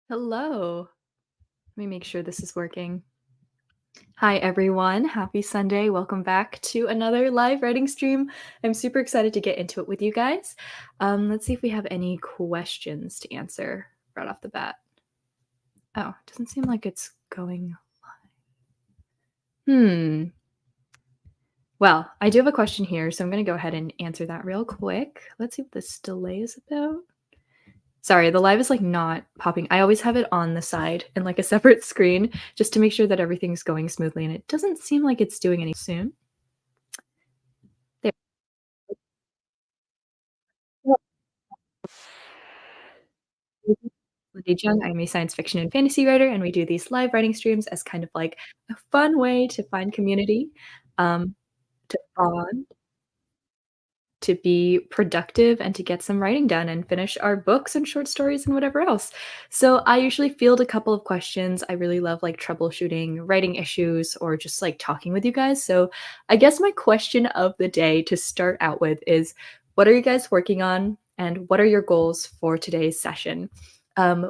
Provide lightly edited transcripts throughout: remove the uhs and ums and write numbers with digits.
Hello. Let me make sure this is working. Hi, everyone. Happy Sunday. Welcome back to another live writing stream. I'm super excited to get into it with you guys. Let's see if we have any questions to answer right off the bat. Oh, it doesn't seem like it's going live. Well, I do have a question here, so I'm going to go ahead and answer that real quick. Let's see what this delay is about. Sorry, the live is like not popping. I always have it on the side in like a separate screen just to make sure that everything's going smoothly, and it doesn't seem like it's doing any soon. There. Lindy Jung. I'm a science fiction and fantasy writer, and we do these live writing streams as kind of like a fun way to find community, um, to bond, to be productive, and to get some writing done and finish our books and short stories and whatever else. So I usually field a couple of questions. I really love like troubleshooting writing issues or just like talking with you guys. So I guess my question of the day to start out with is what are you guys working on and what are your goals for today's session?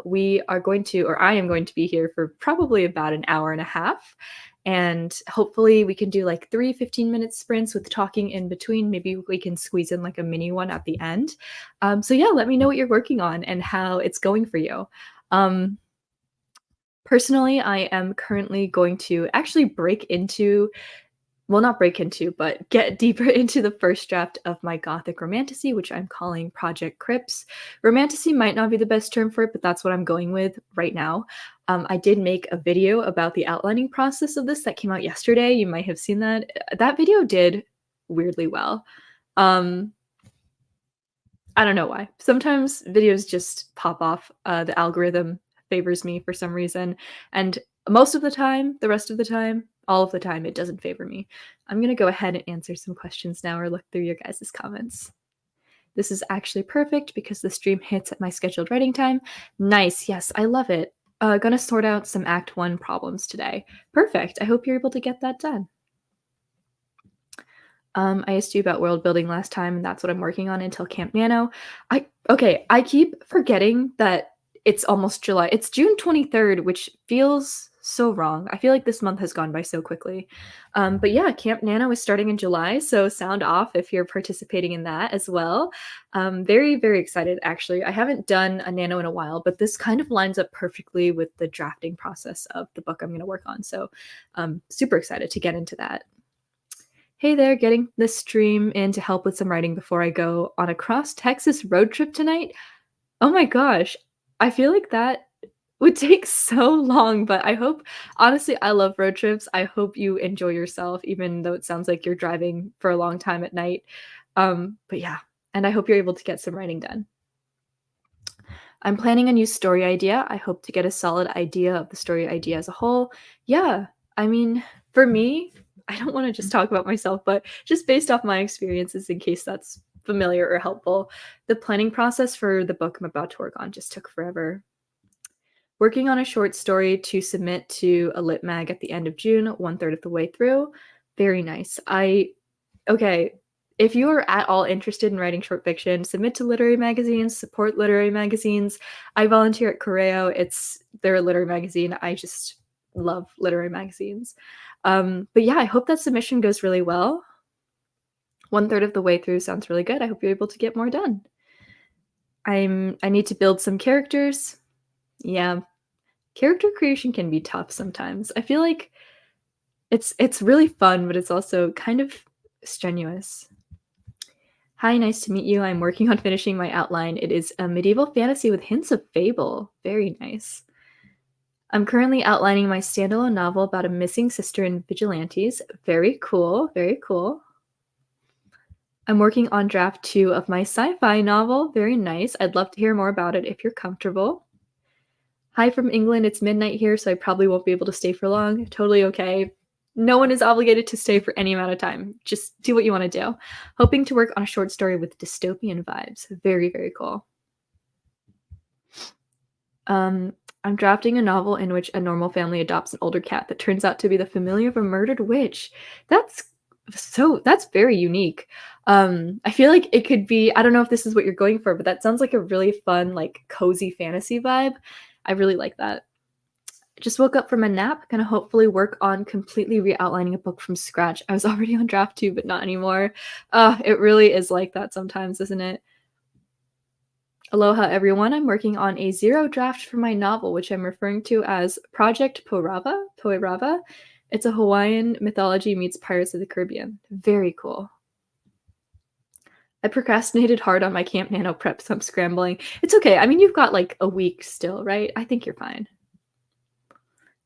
We are going to, or I am going to be here for probably about an hour and a half. And hopefully we can do like 3 15-minute sprints with talking in between. Maybe we can squeeze in like a mini one at the end. So yeah, let me know what you're working on and how it's going for you. Um, Personally, I am currently going to actually break into, well, not break into, but get deeper into the first draft of my Gothic Romantasy, which I'm calling Project Crypts. Romantasy might not be the best term for it, but that's what I'm going with right now. I did make a video about the outlining process of this that came out yesterday. You might have seen that. That video did weirdly well. Um, I don't know why. Sometimes videos just pop off. The algorithm favors me for some reason. And most of the time, the rest of the time, all of the time, it doesn't favor me. I'm going to go ahead and answer some questions now or look through your guys' comments. This is actually perfect because the stream hits at my scheduled writing time. Nice. Yes, I love it. Gonna sort out some Act 1 problems today. Perfect. I hope you're able to get that done. I asked you about world building last time, and that's what I'm working on until Camp Nano. I keep forgetting that it's almost July. It's June 23rd, which feels so wrong. I feel like this month has gone by so quickly. But yeah, Camp Nano is starting in July, so sound off if you're participating in that as well. Very, very excited, actually. I haven't done a Nano in a while, but this kind of lines up perfectly with the drafting process of the book I'm going to work on. So super excited to get into that. Hey there, getting this stream in to help with some writing before I go on a cross Texas road trip tonight. Oh my gosh, I feel like that would take so long, but I hope, honestly, I love road trips. I hope you enjoy yourself, even though it sounds like you're driving for a long time at night. But yeah, and I hope you're able to get some writing done. I'm planning a new story idea. I hope to get a solid idea of the story idea as a whole. Yeah, I mean, for me, I don't want to just talk about myself, but just based off my experiences, in case that's familiar or helpful, the planning process for the book I'm about to work on just took forever. Working on a short story to submit to a lit mag at the end of June, 1/3 of the way through. Very nice. Okay, if you are at all interested in writing short fiction, submit to literary magazines, support literary magazines. I volunteer at Correo. They're a literary magazine. I just love literary magazines. But yeah, I hope that submission goes really well. 1/3 of the way through sounds really good. I hope you're able to get more done. I need to build some characters. Yeah, character creation can be tough sometimes. I feel like it's really fun, but it's also kind of strenuous. Hi, nice to meet you. I'm working on finishing my outline. It is a medieval fantasy with hints of fable. Very nice. I'm currently outlining my standalone novel about a missing sister and vigilantes. Very cool. Very cool. I'm working on draft 2 of my sci-fi novel. Very nice. I'd love to hear more about it if you're comfortable. Hi from England. It's midnight here, so I probably won't be able to stay for long. Totally okay. No one is obligated to stay for any amount of time. Just do what you want to do. Hoping to work on a short story with dystopian vibes. Very, very cool. I'm drafting a novel in which a normal family adopts an older cat that turns out to be the familiar of a murdered witch. That's very unique. I feel like it could be, I don't know if this is what you're going for, but that sounds like a really fun, like cozy fantasy vibe. I really like that. Just woke up from a nap, gonna hopefully work on completely re-outlining a book from scratch. I was already on draft 2, but not anymore. It really is like that sometimes, isn't it? Aloha, everyone. I'm working on a zero draft for my novel, which I'm referring to as Project Poirava. It's a Hawaiian mythology meets Pirates of the Caribbean. Very cool. I procrastinated hard on my Camp Nano prep, so I'm scrambling. It's okay. I mean, you've got like a week still, right? I think you're fine.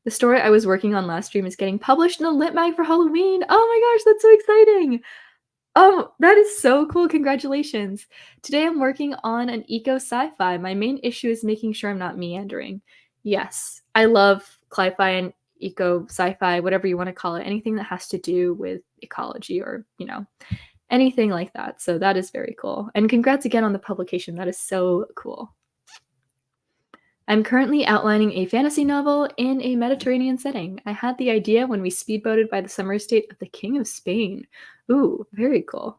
The story I was working on last stream is getting published in a lit mag for Halloween. Oh my gosh, that's so exciting. Oh, that is so cool. Congratulations. Today I'm working on an eco sci-fi. My main issue is making sure I'm not meandering. Yes, I love cli-fi and eco sci-fi, whatever you want to call it, anything that has to do with ecology or, anything like that. So that is very cool. And congrats again on the publication. That is so cool. I'm currently outlining a fantasy novel in a Mediterranean setting. I had the idea when we speedboated by the summer estate of the King of Spain. Ooh, very cool.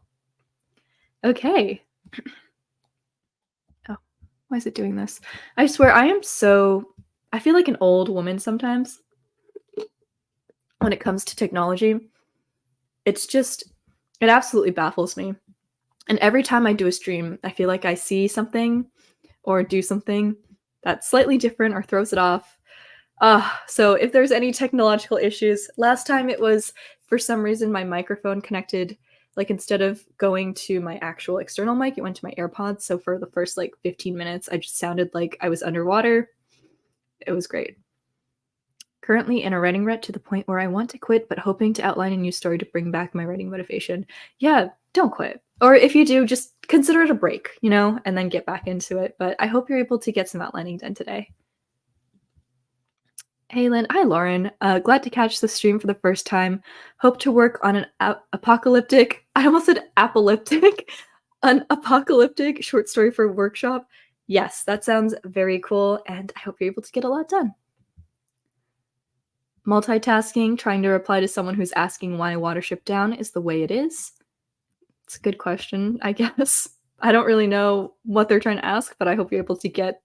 Okay. Oh, why is it doing this? I swear, I feel like an old woman sometimes when it comes to technology. It absolutely baffles me. And every time I do a stream, I feel like I see something or do something that's slightly different or throws it off. So if there's any technological issues, last time it was for some reason my microphone connected, like instead of going to my actual external mic, it went to my AirPods. So for the first like 15 minutes, I just sounded like I was underwater. It was great. Currently in a writing rut to the point where I want to quit, but hoping to outline a new story to bring back my writing motivation. Yeah, don't quit. Or if you do, just consider it a break, and then get back into it. But I hope you're able to get some outlining done today. Hey, Lynn. Hi, Lauren. Glad to catch the stream for the first time. Hope to work on an apocalyptic, I almost said apocalyptic, an apocalyptic short story for workshop. Yes, that sounds very cool, and I hope you're able to get a lot done. Multitasking, trying to reply to someone who's asking why Watership Down is the way it is. It's a good question, I guess. I don't really know what they're trying to ask, but I hope you're able to get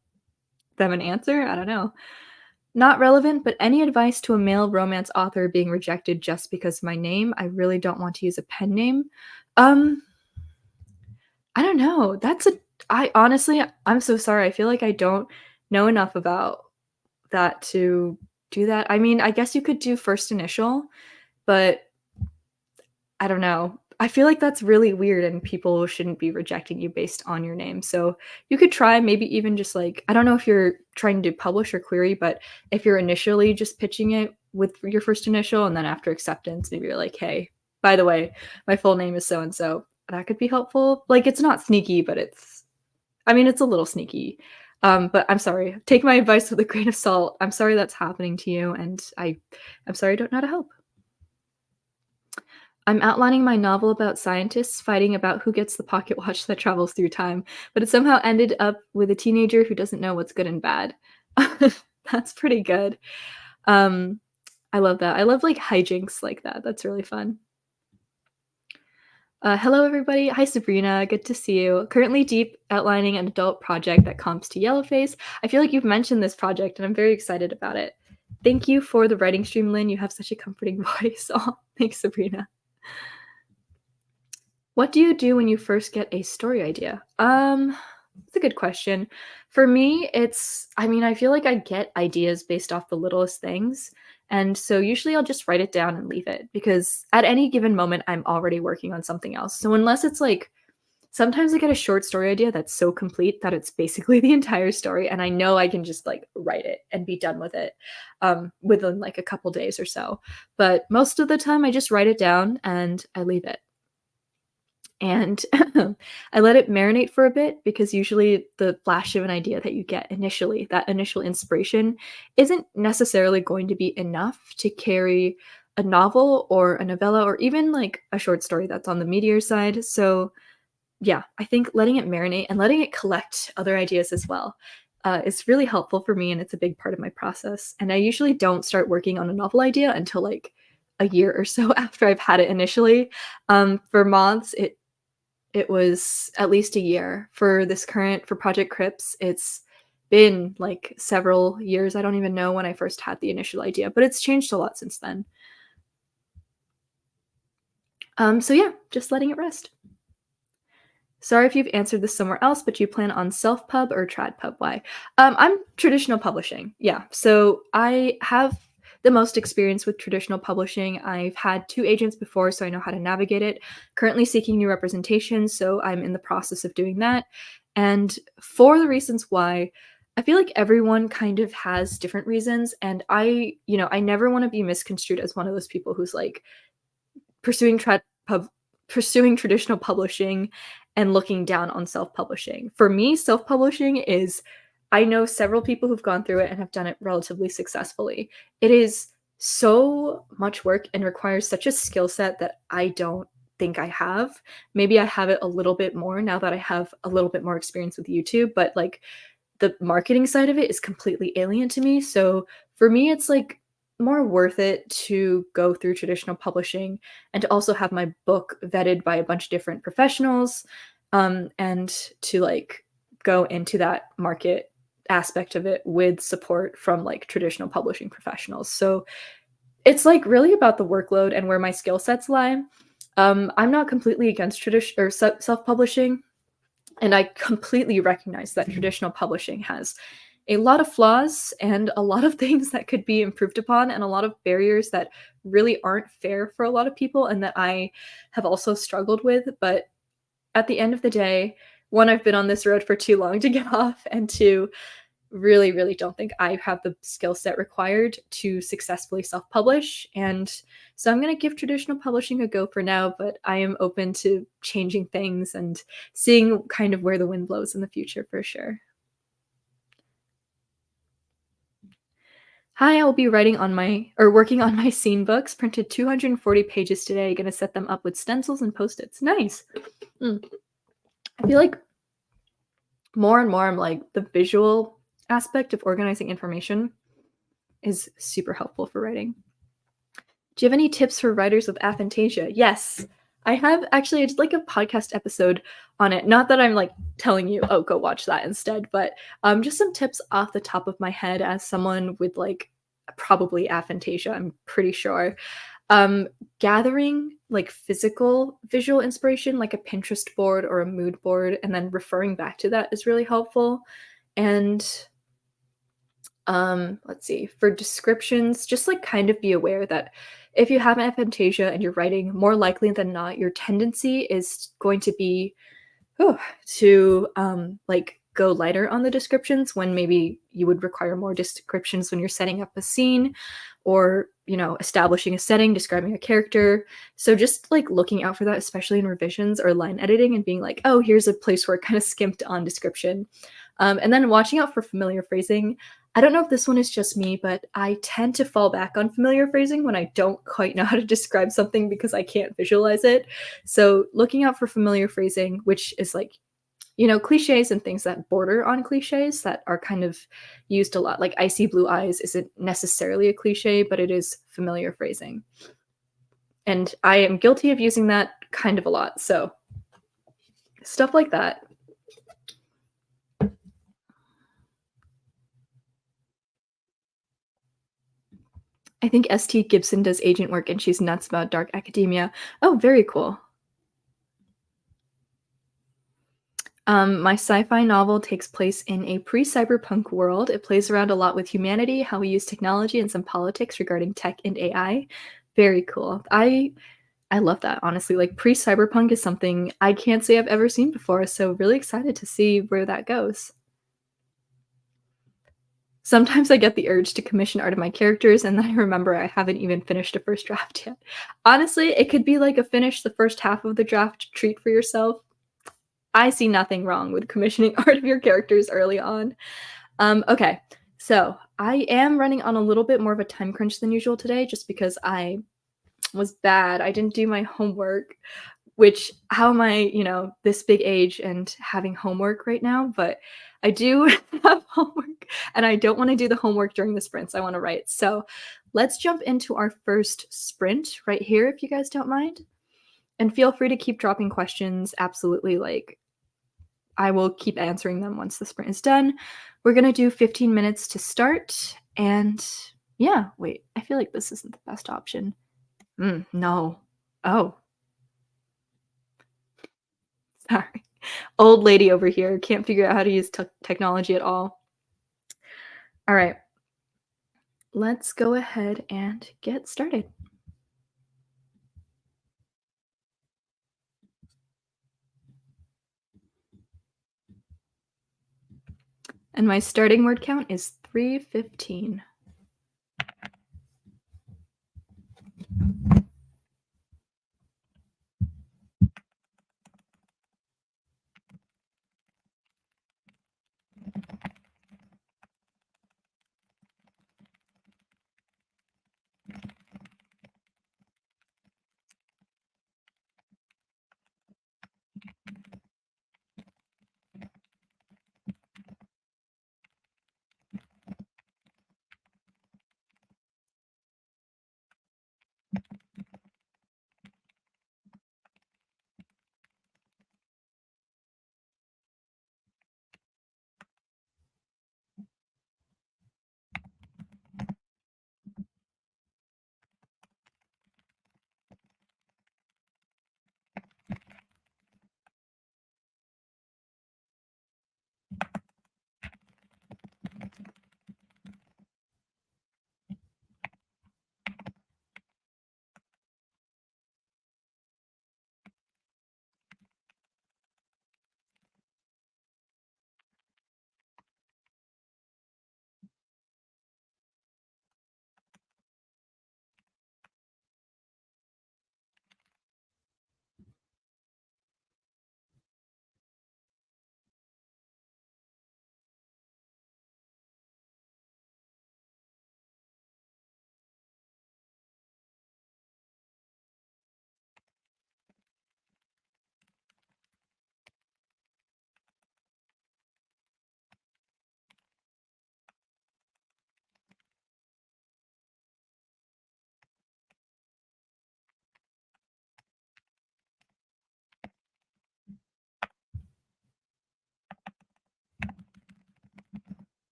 them an answer. I don't know. Not relevant, but any advice to a male romance author being rejected just because of my name? I really don't want to use a pen name. I don't know. I'm so sorry. I feel like I don't know enough about that to do that. I mean, I guess you could do first initial, but I don't know. I feel like that's really weird and people shouldn't be rejecting you based on your name. So you could try maybe even just like, I don't know if you're trying to publish or query, but if you're initially just pitching it with your first initial and then after acceptance, maybe you're like, hey, by the way, my full name is so-and-so. That could be helpful. Like it's not sneaky, but it's a little sneaky. But I'm sorry. Take my advice with a grain of salt. I'm sorry that's happening to you, and I'm sorry I don't know how to help. I'm outlining my novel about scientists fighting about who gets the pocket watch that travels through time, but it somehow ended up with a teenager who doesn't know what's good and bad. That's pretty good. I love that. I love like hijinks like that. That's really fun. Hello, everybody. Hi, Sabrina. Good to see you. Currently deep outlining an adult project that comps to Yellowface. I feel like you've mentioned this project, and I'm very excited about it. Thank you for the writing stream, Lynn. You have such a comforting voice. Oh, thanks, Sabrina. What do you do when you first get a story idea? It's a good question. For me, I feel like I get ideas based off the littlest things. And so usually I'll just write it down and leave it because at any given moment, I'm already working on something else. So unless it's like, sometimes I get a short story idea that's so complete that it's basically the entire story. And I know I can just like write it and be done with it within like a couple days or so. But most of the time I just write it down and I leave it. And I let it marinate for a bit because usually the flash of an idea that you get initially, that initial inspiration, isn't necessarily going to be enough to carry a novel or a novella or even like a short story that's on the meatier side. So yeah, I think letting it marinate and letting it collect other ideas as well is really helpful for me, and it's a big part of my process. And I usually don't start working on a novel idea until like a year or so after I've had it initially. For Moths, it was at least a year. For Project Crips, it's been like several years. I don't even know when I first had the initial idea, but it's changed a lot since then. So yeah, just letting it rest. Sorry if you've answered this somewhere else, but you plan on self-pub or trad pub? Why? I'm traditional publishing. Yeah. So I have the most experience with traditional publishing. I've had 2 agents before, so I know how to navigate it. Currently seeking new representation, so I'm in the process of doing that. And for the reasons why, I feel like everyone kind of has different reasons, and I never want to be misconstrued as one of those people who's like pursuing trad pub pursuing traditional publishing and looking down on self-publishing. For me, self-publishing is I know several people who've gone through it and have done it relatively successfully. It is so much work and requires such a skill set that I don't think I have. Maybe I have it a little bit more now that I have a little bit more experience with YouTube, but like the marketing side of it is completely alien to me. So for me, it's like more worth it to go through traditional publishing and to also have my book vetted by a bunch of different professionals, and to like go into that market aspect of it with support from like traditional publishing professionals. So it's like really about the workload and where my skill sets lie. I'm not completely against tradition or self-publishing, and I completely recognize that traditional publishing has a lot of flaws and a lot of things that could be improved upon, and a lot of barriers that really aren't fair for a lot of people, and that I have also struggled with. But at the end of the day, one, I've been on this road for too long to get off, and two, really, really don't think I have the skill set required to successfully self publish. And so I'm going to give traditional publishing a go for now, but I am open to changing things and seeing kind of where the wind blows in the future for sure. Hi, I will be writing on my or working on my scene books. Printed 240 pages today. Gonna set them up with stencils and post-its. Nice. Mm. I feel like more and more I'm like the visual aspect of organizing information is super helpful for writing. Do you have any tips for writers with aphantasia? Yes. I have actually I did like a podcast episode on it. Not that I'm like telling you, oh, go watch that instead, but just some tips off the top of my head as someone with like probably aphantasia, I'm pretty sure. Um, Gathering like physical visual inspiration, like a Pinterest board or a mood board, and then referring back to that is really helpful. And let's see, for descriptions, just like kind of be aware that if you have aphantasia and you're writing, more likely than not, your tendency is going to be to like go lighter on the descriptions when maybe you would require more descriptions when you're setting up a scene or establishing a setting, describing a character. So just like looking out for that, especially in revisions or line editing, and being like, oh, here's a place where it kind of skimped on description. And then watching out for familiar phrasing. I don't know if this one is just me, but I tend to fall back on familiar phrasing when I don't quite know how to describe something because I can't visualize it. So looking out for familiar phrasing, which is like, cliches and things that border on cliches that are kind of used a lot. Like icy blue eyes isn't necessarily a cliche, but it is familiar phrasing. And I am guilty of using that kind of a lot. So stuff like that. I think ST Gibson does agent work and she's nuts about dark academia. Oh, very cool. My sci-fi novel takes place in a pre-cyberpunk world. It plays around a lot with humanity, how we use technology, and some politics regarding tech and AI. Very cool. I love that, honestly. Like pre-cyberpunk is something I can't say I've ever seen before, so really excited to see where that goes. Sometimes I get the urge to commission art of my characters, and then I remember I haven't even finished a first draft yet. Honestly, it could be like a finish the first half of the draft treat for yourself. I see nothing wrong with commissioning art of your characters early on. Okay, so I am running on a little bit more of a time crunch than usual today just because I was bad. I didn't do my homework, which, how am I, this big age and having homework right now? But I do have homework and I don't want to do the homework during the sprints. I want to write. So let's jump into our first sprint right here, if you guys don't mind. And feel free to keep dropping questions. Absolutely. Like, I will keep answering them once the sprint is done. We're gonna do 15 minutes to start, and yeah, wait, I feel like this isn't the best option. No. Oh, sorry. Old lady over here can't figure out how to use technology at all. All right, let's go ahead and get started. And my starting word count is 315.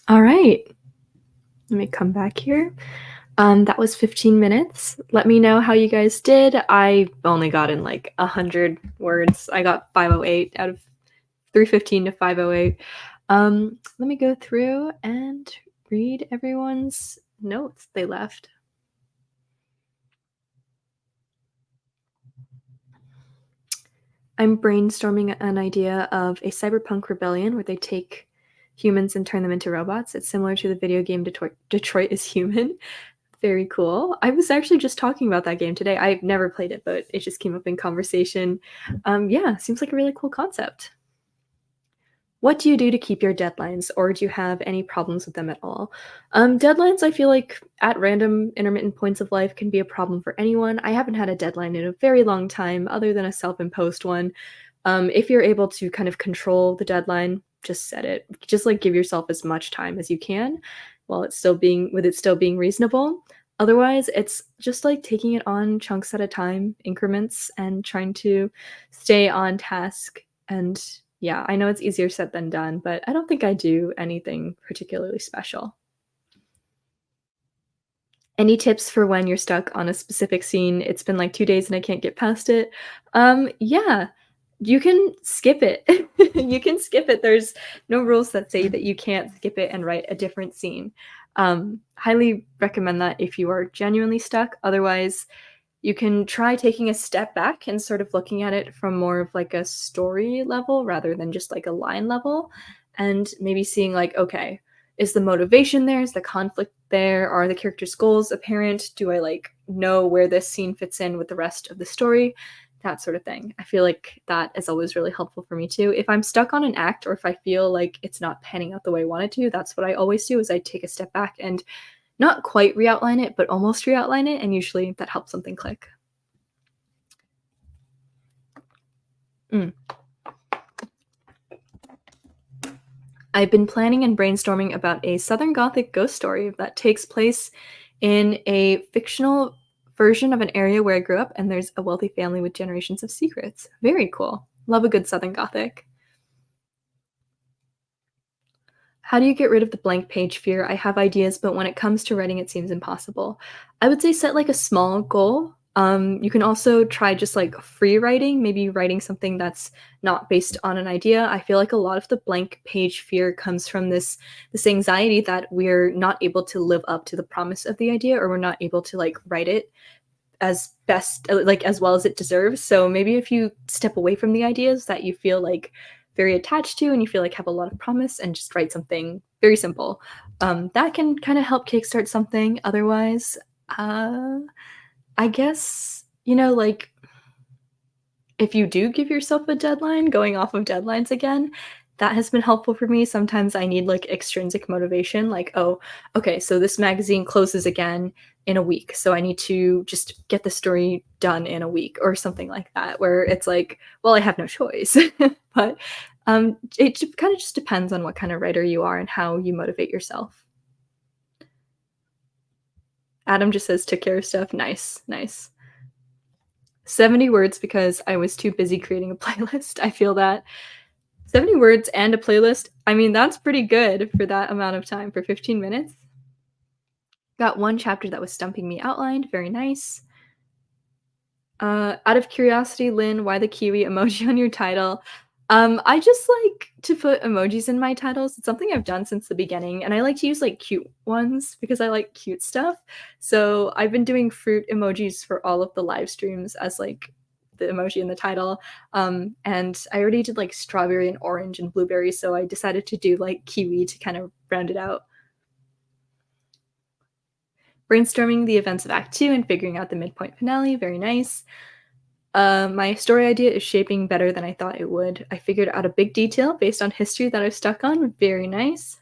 All right, let me come back here. That was 15 minutes. Let me know how you guys did. I only got in like 100 words. I got 508 out of 315 to 508. Let me go through and read everyone's notes they left. I'm brainstorming an idea of a cyberpunk rebellion where they take humans and turn them into robots. It's similar to the video game Detroit is Human. Very cool. I was actually just talking about that game today. I've never played it, but it just came up in conversation. Yeah, seems like a really cool concept. What do you do to keep your deadlines, or do you have any problems with them at all? Deadlines, I feel like at random intermittent points of life can be a problem for anyone. I haven't had a deadline in a very long time, other than a self-imposed one. If you're able to kind of control the deadline, just set it. Just like give yourself as much time as you can, while it still being reasonable. Otherwise, it's just like taking it on chunks at a time, increments, and trying to stay on task. And yeah, I know it's easier said than done, but I don't think I do anything particularly special. Any tips for when you're stuck on a specific scene? It's been like 2 days and I can't get past it. Yeah, you can skip it. You can skip it. There's no rules that say that you can't skip it and write a different scene. Highly recommend that if you are genuinely stuck. Otherwise, you can try taking a step back and sort of looking at it from more of like a story level rather than just like a line level, and maybe seeing like, okay, is the motivation there? Is the conflict there? Are the characters' goals apparent? Do I like know where this scene fits in with the rest of the story? That sort of thing. I feel like that is always really helpful for me too. If I'm stuck on an act or if I feel like it's not panning out the way I want it to, that's what I always do is I take a step back and not quite re-outline it, but almost re-outline it, and usually that helps something click. Mm. I've been planning and brainstorming about a Southern Gothic ghost story that takes place in a fictional version of an area where I grew up, and there's a wealthy family with generations of secrets. Very cool. Love a good Southern Gothic. How do you get rid of the blank page fear? I have ideas, but when it comes to writing, it seems impossible. I would say set like a small goal. You can also try just like free writing, maybe writing something that's not based on an idea. I feel like a lot of the blank page fear comes from this anxiety that we're not able to live up to the promise of the idea, or we're not able to like write it as best like as well as it deserves. So maybe if you step away from the ideas that you feel like very attached to and you feel like have a lot of promise and just write something very simple, that can kind of help kickstart something. Otherwise, uh, I guess like if you do give yourself a deadline, going off of deadlines again, that has been helpful for me. Sometimes I need like extrinsic motivation, like, oh, okay, so this magazine closes again in a week. So I need to just get the story done in a week or something like that, where it's like, well, I have no choice. But it kind of just depends on what kind of writer you are and how you motivate yourself. Adam just says, took care of stuff. Nice, nice. 70 words because I was too busy creating a playlist. I feel that 70 words and a playlist, I mean, that's pretty good for that amount of time, for 15 minutes. Got one chapter that was stumping me outlined, very nice. Out of curiosity, Lynn, why the kiwi emoji on your title? I just like to put emojis in my titles. It's something I've done since the beginning, and I like to use like cute ones because I like cute stuff. So I've been doing fruit emojis for all of the live streams as like the emoji in the title. And I already did like strawberry and orange and blueberry, so I decided to do like kiwi to kind of round it out. Brainstorming the events of Act 2 and figuring out the midpoint finale, very nice. My story idea is shaping better than I thought it would. I figured out a big detail based on history that I was stuck on. Very nice.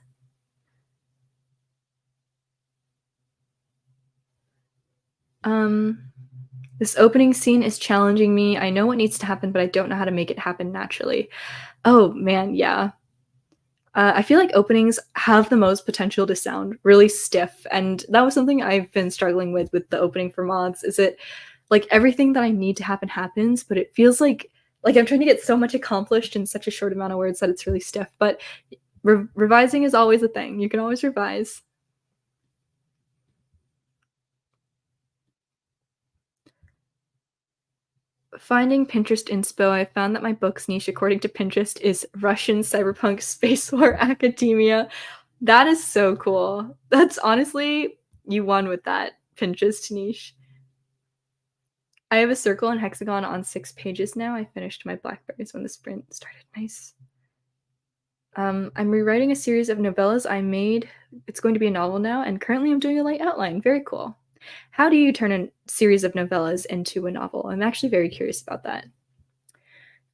Um, This opening scene is challenging me. I know what needs to happen, but I don't know how to make it happen naturally. Oh, man, yeah. I feel like openings have the most potential to sound really stiff, and that was something I've been struggling with the opening for mods, is it like, everything that I need to happen happens, but it feels like I'm trying to get so much accomplished in such a short amount of words that it's really stiff, but revising is always a thing. You can always revise. Finding Pinterest inspo, I found that my book's niche, according to Pinterest, is Russian cyberpunk space war academia. That is so cool. That's honestly, you won with that Pinterest niche. I have a circle and hexagon on 6 pages now. I finished my blackberries when the sprint started. Nice. I'm rewriting a series of novellas I made. It's going to be a novel now, and currently I'm doing a light outline. Very cool. How do you turn a series of novellas into a novel? I'm actually very curious about that.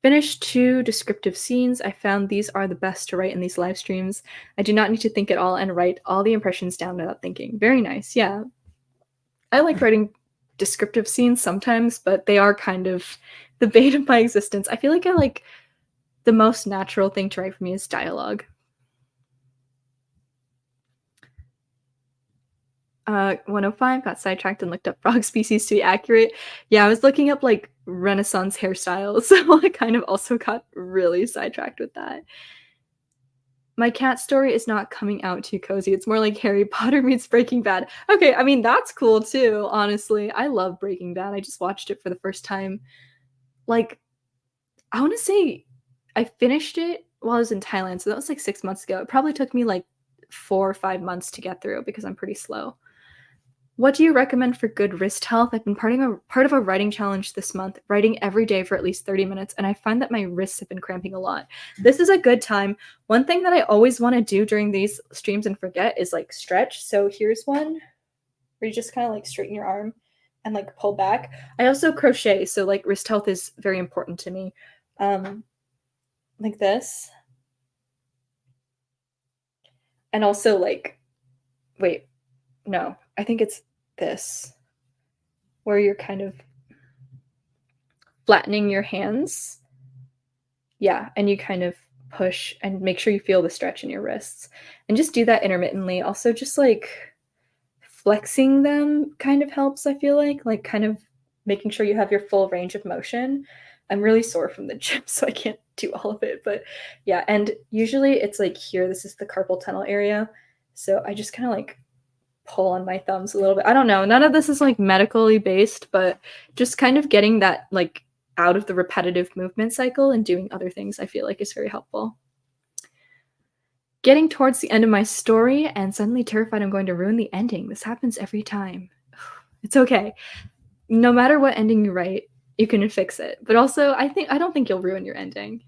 Finished 2 descriptive scenes. I found these are the best to write in these live streams. I do not need to think at all and write all the impressions down without thinking. Very nice. Yeah. I like writing descriptive scenes sometimes, but they are kind of the bane of my existence. I feel like I like the most natural thing to write for me is dialogue. 105 got sidetracked and looked up frog species to be accurate. Yeah, I was looking up like Renaissance hairstyles, so I kind of also got really sidetracked with that. My cat story is not coming out too cozy. It's more like Harry Potter meets Breaking Bad. Okay, I mean, that's cool too, honestly. I love Breaking Bad. I just watched it for the first time. Like, I want to say I finished it while I was in Thailand, so that was like 6 months ago. It probably took me like 4 or 5 months to get through because I'm pretty slow. What do you recommend for good wrist health? I've been part of a writing challenge this month, writing every day for at least 30 minutes, and I find that my wrists have been cramping a lot. This is a good time. One thing that I always want to do during these streams and forget is like stretch. So here's one where you just kind of like straighten your arm and like pull back. I also crochet, so like wrist health is very important to me. Like this. And also like, wait, no, I think it's this, where you're kind of flattening your hands. Yeah, and you kind of push and make sure you feel the stretch in your wrists. And just do that intermittently. Also, just like flexing them kind of helps, I feel like kind of making sure you have your full range of motion. I'm really sore from the gym, so I can't do all of it. But yeah, and usually it's like here, this is the carpal tunnel area. So I just kind of like pull on my thumbs a little bit. I don't know. None of this is like medically based, but just kind of getting that like out of the repetitive movement cycle and doing other things, I feel like is very helpful. Getting towards the end of my story and suddenly terrified I'm going to ruin the ending. This happens every time. It's okay. No matter what ending you write, you can fix it. But also, I don't think you'll ruin your ending.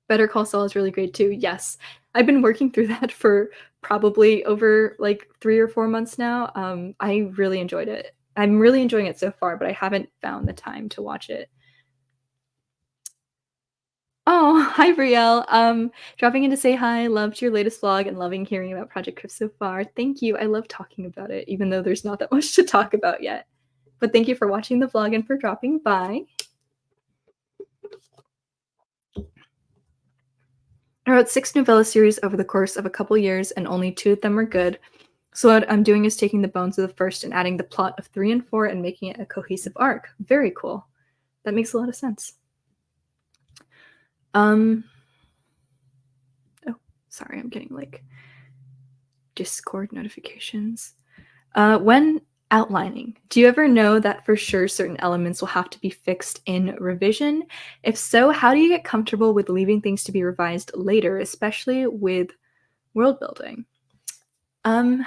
Better Call Saul is really great too. Yes. I've been working through that for probably over like 3 or 4 months now. I really enjoyed it. I'm really enjoying it so far, but I haven't found the time to watch it. Oh, hi, Brielle. Dropping in to say hi. Loved your latest vlog and loving hearing about Project Crypt so far. Thank you. I love talking about it, even though there's not that much to talk about yet. But thank you for watching the vlog and for dropping by. I wrote 6 novella series over the course of a couple years, and only 2 of them were good. So what I'm doing is taking the bones of the first and adding the plot of 3 and 4 and making it a cohesive arc. Very cool. That makes a lot of sense. Oh, sorry, I'm getting like Discord notifications. When outlining, do you ever know that for sure certain elements will have to be fixed in revision? If so, how do you get comfortable with leaving things to be revised later, especially with world building? I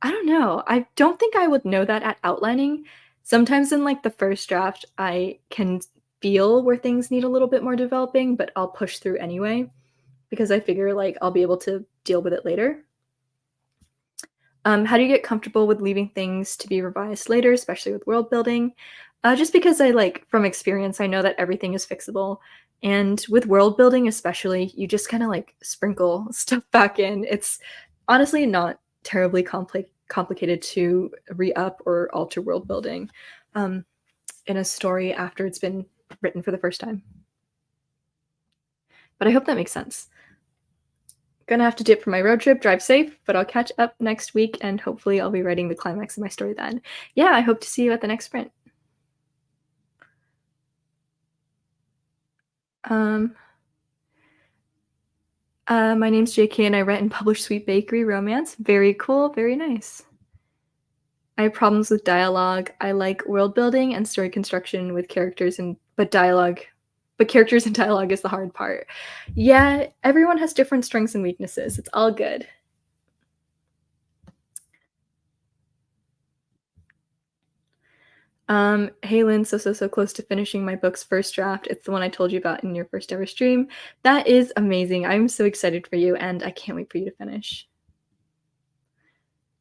don't know. I don't think I would know that at outlining. Sometimes in like the first draft, I can feel where things need a little bit more developing, but I'll push through anyway because I figure like I'll be able to deal with it later. How do you get comfortable with leaving things to be revised later, especially with world building? Just because I like from experience, I know that everything is fixable. And with world building, especially, you just kind of like sprinkle stuff back in. It's honestly not terribly complicated to re-up or alter world building um, in a story after it's been written for the first time. But I hope that makes sense. Gonna have to dip for my road trip. Drive safe, but I'll catch up next week and hopefully I'll be writing the climax of my story then. Yeah, I hope to see you at the next sprint. Um, my name's JK and I write and publish Sweet Bakery Romance. Very cool, very nice. I have problems with dialogue. I like world building and story construction with characters and but characters and dialogue is the hard part. Yeah, everyone has different strengths and weaknesses. It's all good. Hey Lynn, so close to finishing my book's first draft. It's the one I told you about in your first ever stream. That is amazing. I'm so excited for you, and I can't wait for you to finish.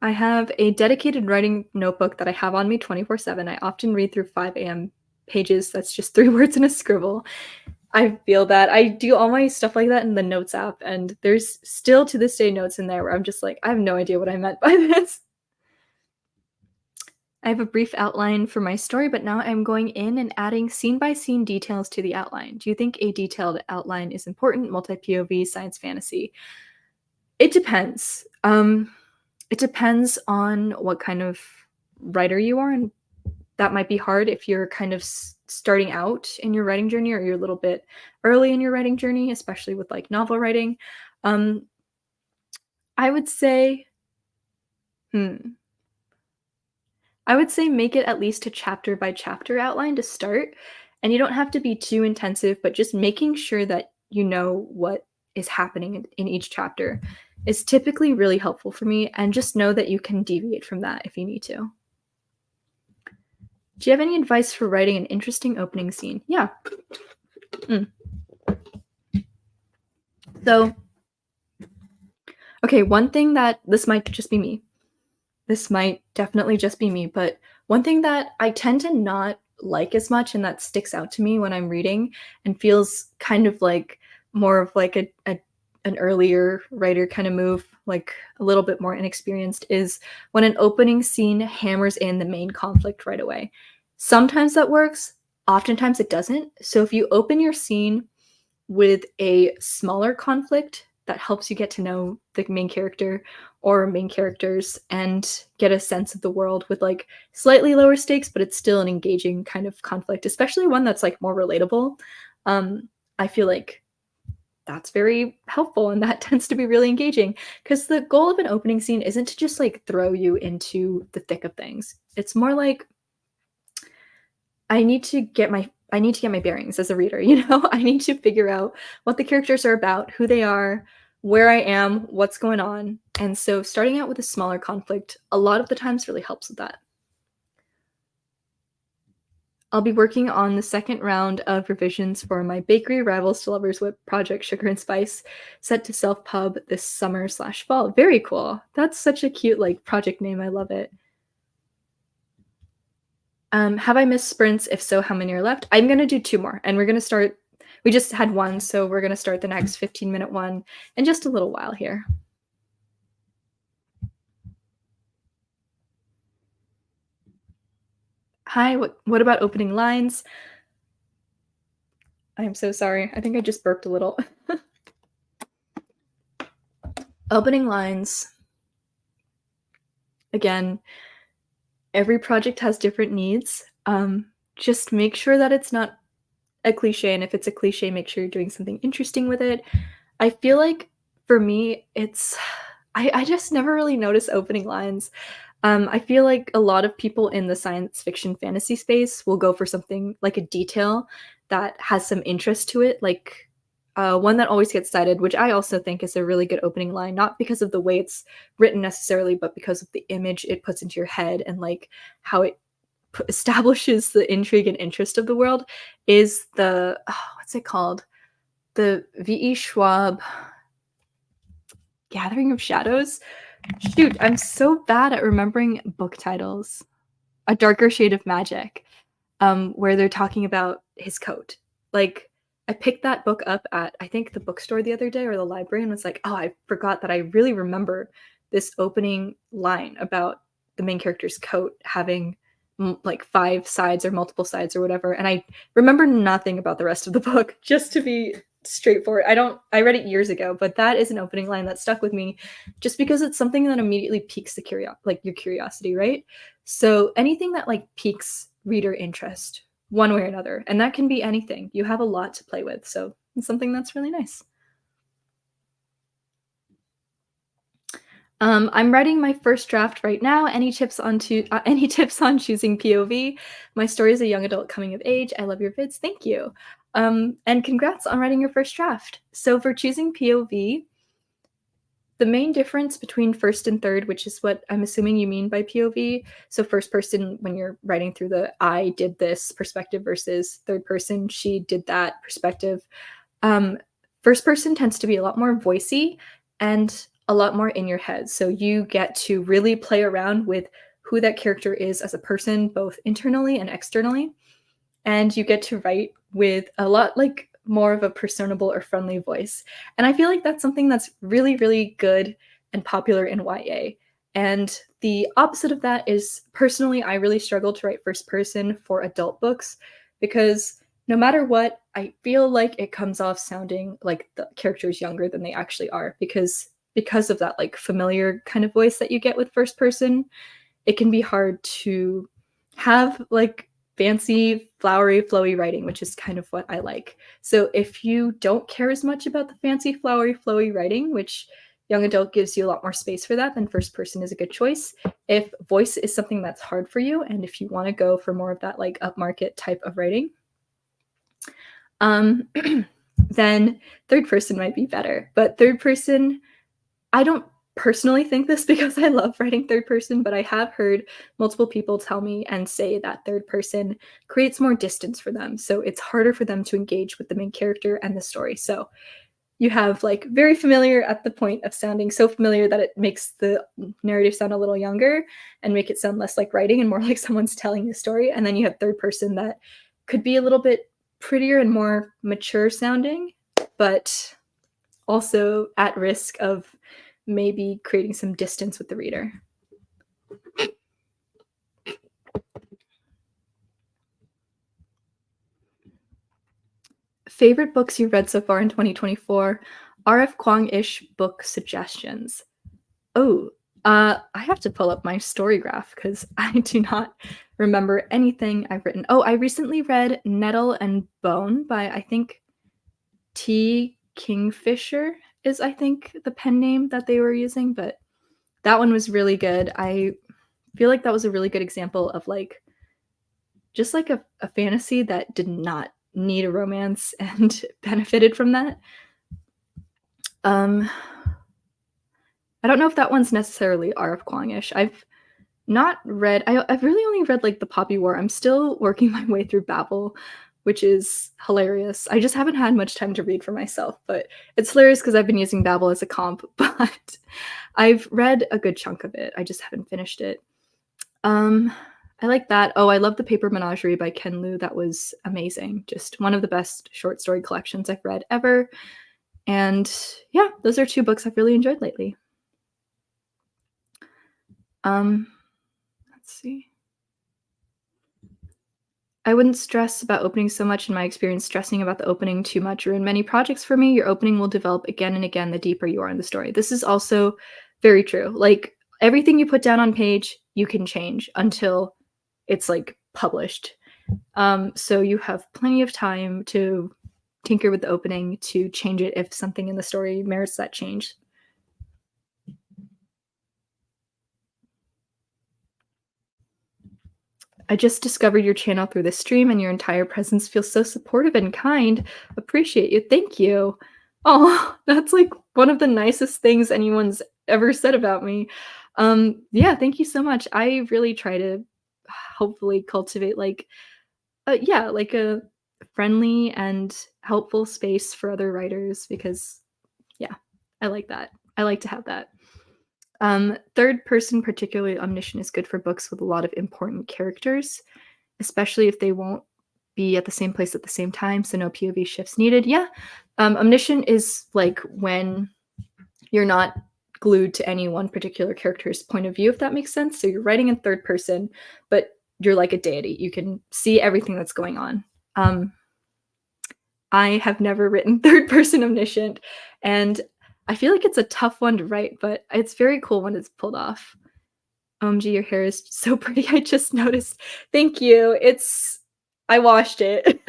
I have a dedicated writing notebook that I have on me 24/7. I often read through 5 a.m. pages. That's just 3 words in a scribble. I feel that. I do all my stuff like that in the notes app, and there's still to this day notes in there where I'm just like, I have no idea what I meant by this. I have a brief outline for my story, but now I'm going in and adding scene by scene details to the outline. Do you think a detailed outline is important? Multi POV, science fantasy. It depends. It depends on what kind of writer you are, and that might be hard if you're kind of starting out in your writing journey or you're a little bit early in your writing journey, especially with like novel writing. Um, I would say, hmm, I would say make it at least a chapter by chapter outline to start. And you don't have to be too intensive, but just making sure that you know what is happening in each chapter is typically really helpful for me. And just know that you can deviate from that if you need to. Do you have any advice for writing an interesting opening scene? Yeah. Mm. So, okay, one thing that this might just be me. This might definitely just be me, but one thing that I tend to not like as much and that sticks out to me when I'm reading and feels kind of like more of like an earlier writer kind of move, like a little bit more inexperienced, is when an opening scene hammers in the main conflict right away. Sometimes that works, oftentimes it doesn't. So if you open your scene with a smaller conflict that helps you get to know the main character or main characters and get a sense of the world with like slightly lower stakes, but it's still an engaging kind of conflict, especially one that's like more relatable. I feel like that's very helpful and that tends to be really engaging because the goal of an opening scene isn't to just like throw you into the thick of things. It's more like I need to get my bearings as a reader, you know? I need to figure out what the characters are about, who they are, where I am, what's going on. And so starting out with a smaller conflict a lot of the times really helps with that. I'll be working on the second round of revisions for my Bakery Rivals to Lovers Whip project Sugar and Spice, set to self-pub this summer/fall. Very cool. That's such a cute like project name. I love it. Have I missed sprints? If so, how many are left? I'm gonna do 2 more, and we're gonna start. We just had one, so we're gonna start the next 15-minute one in just a little while here. Hi, what about opening lines? I am so sorry. I think I just burped a little. Opening lines. Again, every project has different needs. Just make sure that it's not a cliche, and if it's a cliche, make sure you're doing something interesting with it. I feel like for me, it's I just never really notice opening lines. I feel like a lot of people in the science fiction fantasy space will go for something like a detail that has some interest to it, like one that always gets cited, which I also think is a really good opening line, not because of the way it's written necessarily, but because of the image it puts into your head and like how it establishes the intrigue and interest of the world, is the what's it called? The V.E. Schwab Gathering of Shadows? Shoot, I'm so bad at remembering book titles. A Darker Shade of Magic, where they're talking about his coat. Like, I picked that book up at, I think, the bookstore the other day or the library and was like, oh, I forgot that I really remember this opening line about the main character's coat having like 5 sides or multiple sides or whatever, and I remember nothing about the rest of the book, just to be straightforward. I read it years ago, but that is an opening line that stuck with me just because it's something that immediately piques your curiosity, right? So anything that like piques reader interest one way or another, and that can be anything. You have a lot to play with, so it's something that's really nice. I'm writing my first draft right now. Any tips on choosing POV? My story is a young adult coming of age. I love your vids. Thank you. And congrats on writing your first draft. So for choosing POV, the main difference between first and third, which is what I'm assuming you mean by POV, so first person when you're writing through the I did this perspective versus third person she did that perspective. Um, First person tends to be a lot more voicey and a lot more in your head. So you get to really play around with who that character is as a person, both internally and externally. And you get to write with a lot like more of a personable or friendly voice. And I feel like that's something that's really, really good and popular in YA. And the opposite of that is personally, I really struggle to write first person for adult books because no matter what, I feel like it comes off sounding like the character's younger than they actually are because of that like familiar kind of voice that you get with first person. It can be hard to have like fancy, flowery, flowy writing, which is kind of what I like. So if you don't care as much about the fancy, flowery, flowy writing, which young adult gives you a lot more space for that, then first person is a good choice. If voice is something that's hard for you, and if you want to go for more of that like upmarket type of writing, then third person might be better. But third person, I don't personally think this because I love writing third person, but I have heard multiple people tell me and say that third person creates more distance for them. So it's harder for them to engage with the main character and the story. So you have like very familiar at the point of sounding so familiar that it makes the narrative sound a little younger and make it sound less like writing and more like someone's telling the story. And then you have third person that could be a little bit prettier and more mature sounding, but also at risk of maybe creating some distance with the reader. Favorite books you've read so far in 2024? RF Kwong-ish book suggestions. Oh, I have to pull up my story graph because I do not remember anything I've written. Oh, I recently read Nettle and Bone by, I think, T. Kingfisher is, I think, the pen name that they were using, but that one was really good. I feel like that was a really good example of like just like a fantasy that did not need a romance and benefited from that. I don't know if that one's necessarily R.F. Kuang-ish. I've really only read like the Poppy War. I'm still working my way through Babel, which is hilarious. I just haven't had much time to read for myself, but it's hilarious because I've been using Babel as a comp, but I've read a good chunk of it. I just haven't finished it. I like that. Oh, I love The Paper Menagerie by Ken Liu. That was amazing. Just one of the best short story collections I've read ever. And yeah, those are two books I've really enjoyed lately. Let's see. I wouldn't stress about opening so much. In my experience, stressing about the opening too much or in many projects for me, your opening will develop again and again the deeper you are in the story. This is also very true. Like everything you put down on page, you can change until it's like published. So you have plenty of time to tinker with the opening to change it if something in the story merits that change. I just discovered your channel through this stream and your entire presence feels so supportive and kind. Appreciate you. Thank you. Oh, that's like one of the nicest things anyone's ever said about me. Yeah, thank you so much. I really try to hopefully cultivate like like a friendly and helpful space for other writers because yeah, I like that. I like to have that. Third person, particularly omniscient, is good for books with a lot of important characters, especially if they won't be at the same place at the same time, so no POV shifts needed. Yeah, omniscient is like when you're not glued to any one particular character's point of view, if that makes sense. So you're writing in third person, but you're like a deity. You can see everything that's going on. Um, I have never written third person omniscient, and I feel like it's a tough one to write, but it's very cool when it's pulled off. OMG, your hair is so pretty. I just noticed. Thank you. I washed it.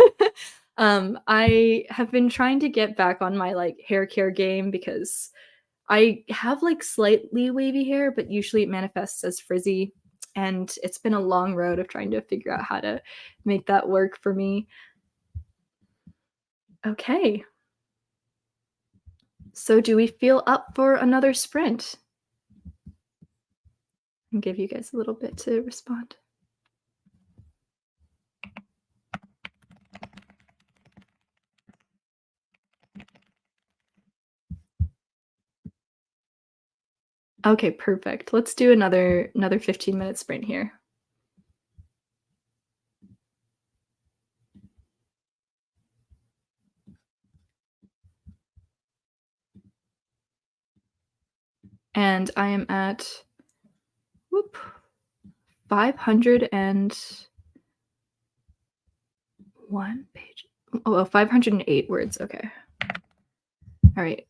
I have been trying to get back on my like hair care game because I have like slightly wavy hair, but usually it manifests as frizzy. And it's been a long road of trying to figure out how to make that work for me. Okay. So do we feel up for another sprint? And give you guys a little bit to respond. Okay, perfect. Let's do another 15-minute sprint here. And I am at whoop 501 page. Oh, well, 508 words. Okay. All right.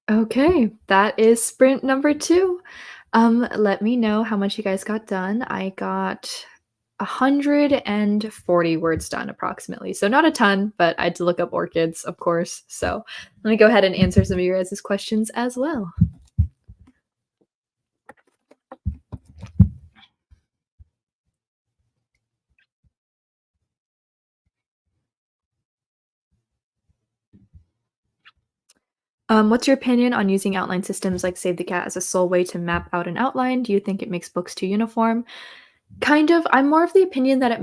Okay, that is sprint number 2. Let me know how much you guys got done. I got 140 words done approximately. So not a ton, but I had to look up orchids, of course. So let me go ahead and answer some of your guys' questions as well. What's your opinion on using outline systems like Save the Cat as a sole way to map out an outline? Do you think it makes books too uniform? Kind of. I'm more of the opinion that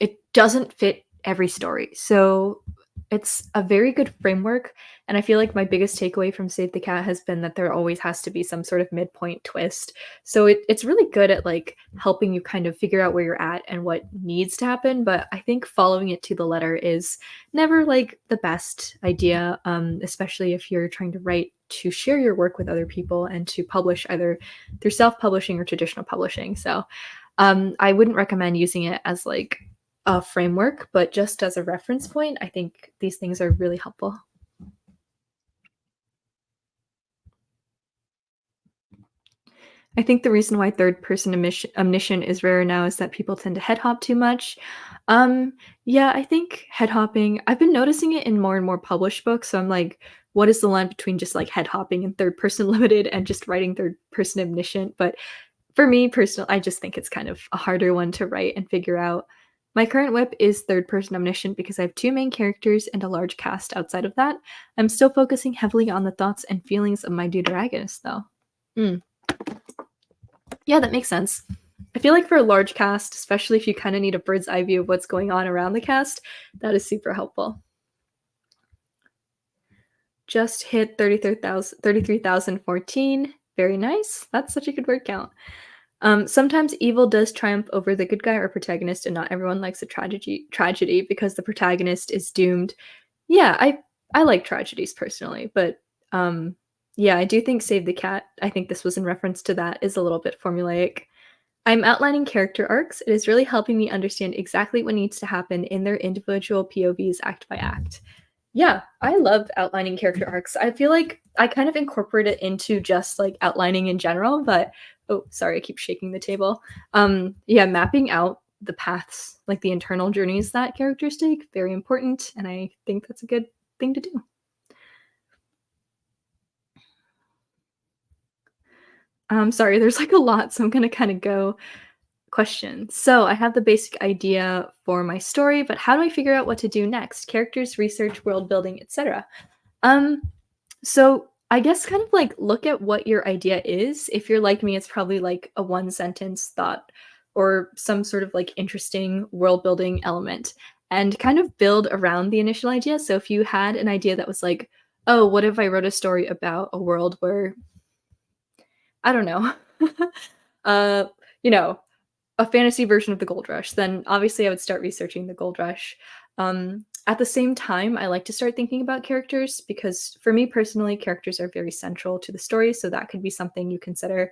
it doesn't fit every story. So it's a very good framework, and I feel like my biggest takeaway from Save the Cat has been that there always has to be some sort of midpoint twist. So it's really good at like helping you kind of figure out where you're at and what needs to happen. But I think following it to the letter is never like the best idea, especially if you're trying to write to share your work with other people and to publish either through self-publishing or traditional publishing. So I wouldn't recommend using it as like a framework, but just as a reference point, I think these things are really helpful. I think the reason why third person omniscient is rare now is that people tend to head hop too much. Um, yeah, I think head hopping, I've been noticing it in more and more published books. So I'm like, what is the line between just like head hopping and third person limited and just writing third person omniscient? But for me personally, I just think it's kind of a harder one to write and figure out. My current whip is third person omniscient because I have two main characters and a large cast outside of that. I'm still focusing heavily on the thoughts and feelings of my deuteragonist, though. Mm, yeah, that makes sense. I feel like for a large cast, especially if you kind of need a bird's eye view of what's going on around the cast, that is super helpful. Just hit 33,014. Very nice. That's such a good word count. Sometimes evil does triumph over the good guy or protagonist, and not everyone likes a tragedy because the protagonist is doomed. Yeah, I like tragedies personally, but yeah, I do think Save the Cat, I think this was in reference to that, is a little bit formulaic. I'm outlining character arcs. It is really helping me understand exactly what needs to happen in their individual POVs act by act. Yeah, I love outlining character arcs. I feel like I kind of incorporate it into just like outlining in general, but oh, sorry, I keep shaking the table. Yeah, mapping out the paths, like the internal journeys that characters take, very important, and I think that's a good thing to do. Sorry, there's like a lot, so I'm gonna kind of go question. So I have the basic idea for my story, but how do I figure out what to do next? Characters, research, world building, etc. Um, So I guess kind of like look at what your idea is. If you're like me, it's probably like a one sentence thought or some sort of like interesting world building element and kind of build around the initial idea. So if you had an idea that was like, oh, what if I wrote a story about a world where, I don't know, uh, you know, a fantasy version of the gold rush, then obviously I would start researching the gold rush. At the same time, I like to start thinking about characters because for me personally, characters are very central to the story. So that could be something you consider.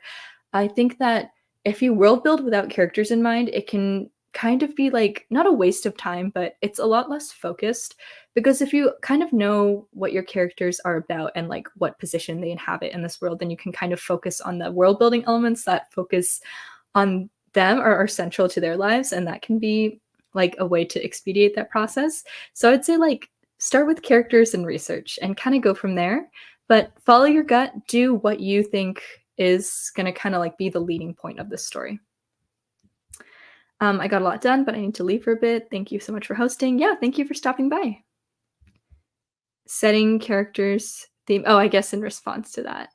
I think that if you world build without characters in mind, it can kind of be like not a waste of time, but it's a lot less focused because if you kind of know what your characters are about and like what position they inhabit in this world, then you can kind of focus on the world building elements that focus on them or are central to their lives, and that can be like a way to expedite that process. So I'd say like start with characters and research and kind of go from there, but follow your gut, do what you think is going to kind of like be the leading point of this story. I got a lot done, but I need to leave for a bit. Thank you so much for hosting. Yeah, thank you for stopping by. Setting characters theme. Oh, I guess in response to that.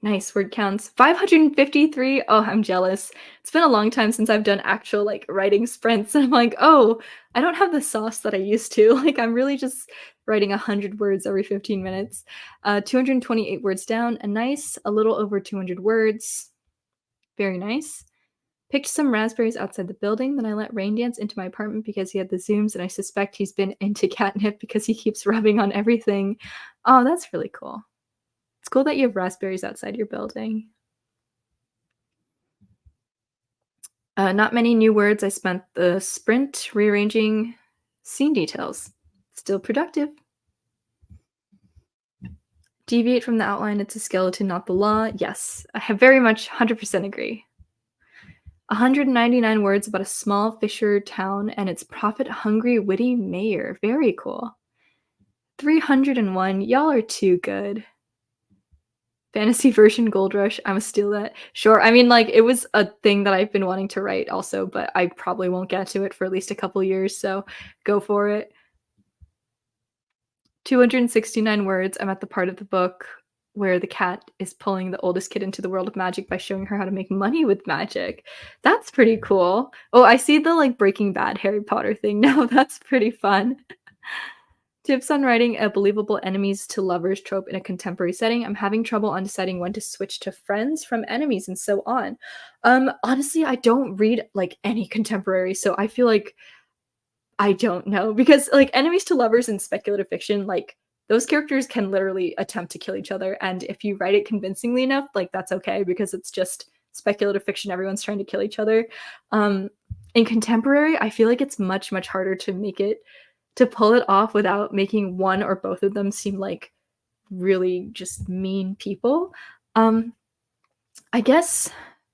Nice word counts. 553. Oh, I'm jealous. It's been a long time since I've done actual like writing sprints. And I'm like, oh, I don't have the sauce that I used to. Like I'm really just writing 100 words every 15 minutes. 228 words down. A nice, a little over 200 words. Very nice. Picked some raspberries outside the building. Then I let Rain dance into my apartment because he had the zooms, and I suspect he's been into catnip because he keeps rubbing on everything. Oh, that's really cool. It's cool that you have raspberries outside your building. Not many new words. I spent the sprint rearranging Scene details. Still productive. Deviate from the outline, it's a skeleton, not the law. Yes, I have very much 100% agree. 199 words about a small fisher town and its profit-hungry, witty mayor. Very cool. 301, y'all are too good. Fantasy version Gold Rush, I'ma steal that. Sure, I mean, like, it was a thing that I've been wanting to write also, but I probably won't get to it for at least a couple years, so go for it. 269 words, I'm at the part of the book where the cat is pulling the oldest kid into the world of magic by showing her how to make money with magic. That's pretty cool. Oh, I see the, like, Breaking Bad Harry Potter thing now, that's pretty fun. Tips on writing a believable enemies to lovers trope in a contemporary setting. I'm having trouble on deciding when to switch to friends from enemies and so on. Honestly, I don't read, like, any contemporary, so I feel like I don't know because, like, enemies to lovers in speculative fiction, like, those characters can literally attempt to kill each other, and if you write it convincingly enough, like, that's okay because it's just speculative fiction, everyone's trying to kill each other. Um, in contemporary, I feel like it's much, much harder to pull it off without making one or both of them seem like really just mean people. Um, I guess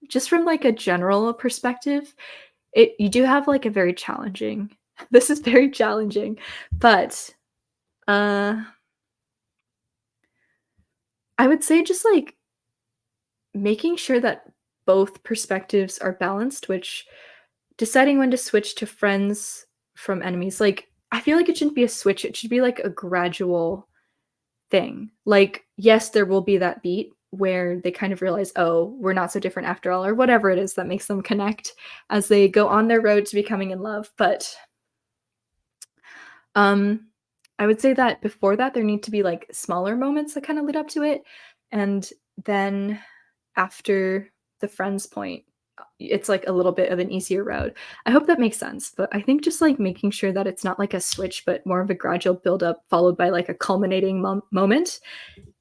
just from, like, a general perspective, you do have, like, a very challenging this is very challenging, but, uh, I would say just, like, making sure that both perspectives are balanced, which deciding when to switch to friends from enemies, like, I feel like it shouldn't be a switch, it should be, like, a gradual thing. Like, yes, there will be that beat where they kind of realize, "Oh, we're not so different after all," or whatever it is that makes them connect as they go on their road to becoming in love, but, um, I would say that before that, there need to be, like, smaller moments that kinda lead up to it, and then after the friends point, it's, like, a little bit of an easier road. I hope that makes sense, but I think just, like, making sure that it's not like a switch, but more of a gradual build-up followed by, like, a culminating moment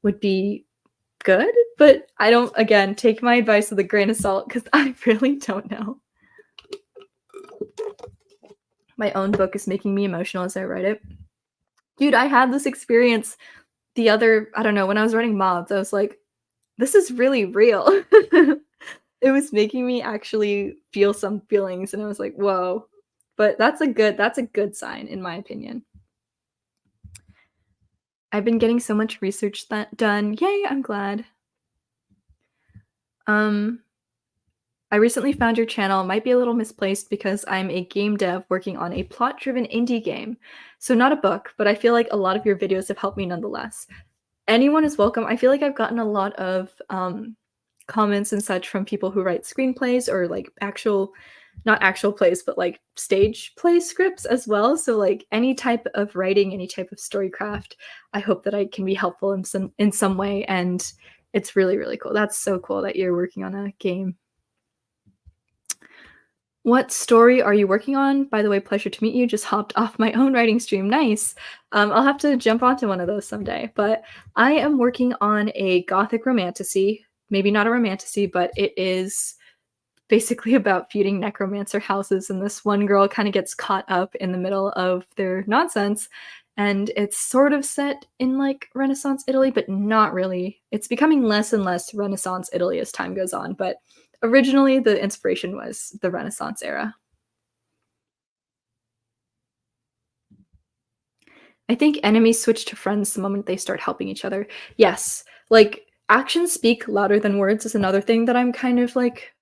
would be good, but I don't again, take my advice with a grain of salt because I really don't know. My own book is making me emotional as I write it. Dude, I had this experience the other I don't know, when I was writing mods, I was like, "This is really real." It was making me actually feel some feelings, and I was like, "Whoa." But that's a good sign in my opinion. I've been getting so much research that done. Yay, I'm glad. Um, I recently found your channel, might be a little misplaced because I'm a game dev working on a plot-driven indie game. So not a book, but I feel like a lot of your videos have helped me nonetheless. Anyone is welcome. I feel like I've gotten a lot of comments and such from people who write screenplays or like not actual plays, but like stage play scripts as well. So like any type of writing, any type of storycraft, I hope that I can be helpful in some way. And it's really, really cool. That's so cool that you're working on a game. What story are you working on? By the way, pleasure to meet you. Just hopped off my own writing stream. Nice. I'll have to jump onto one of those someday. But I am working on a gothic romantasy. Maybe not a romantasy, but it is basically about feuding necromancer houses. And this one girl kind of gets caught up in the middle of their nonsense. And it's sort of set in like Renaissance Italy, but not really. It's becoming less and less Renaissance Italy as time goes on. But originally, the inspiration was the Renaissance era. I think enemies switch to friends the moment they start helping each other. Yes, like, actions speak louder than words is another thing that I'm kind of, like,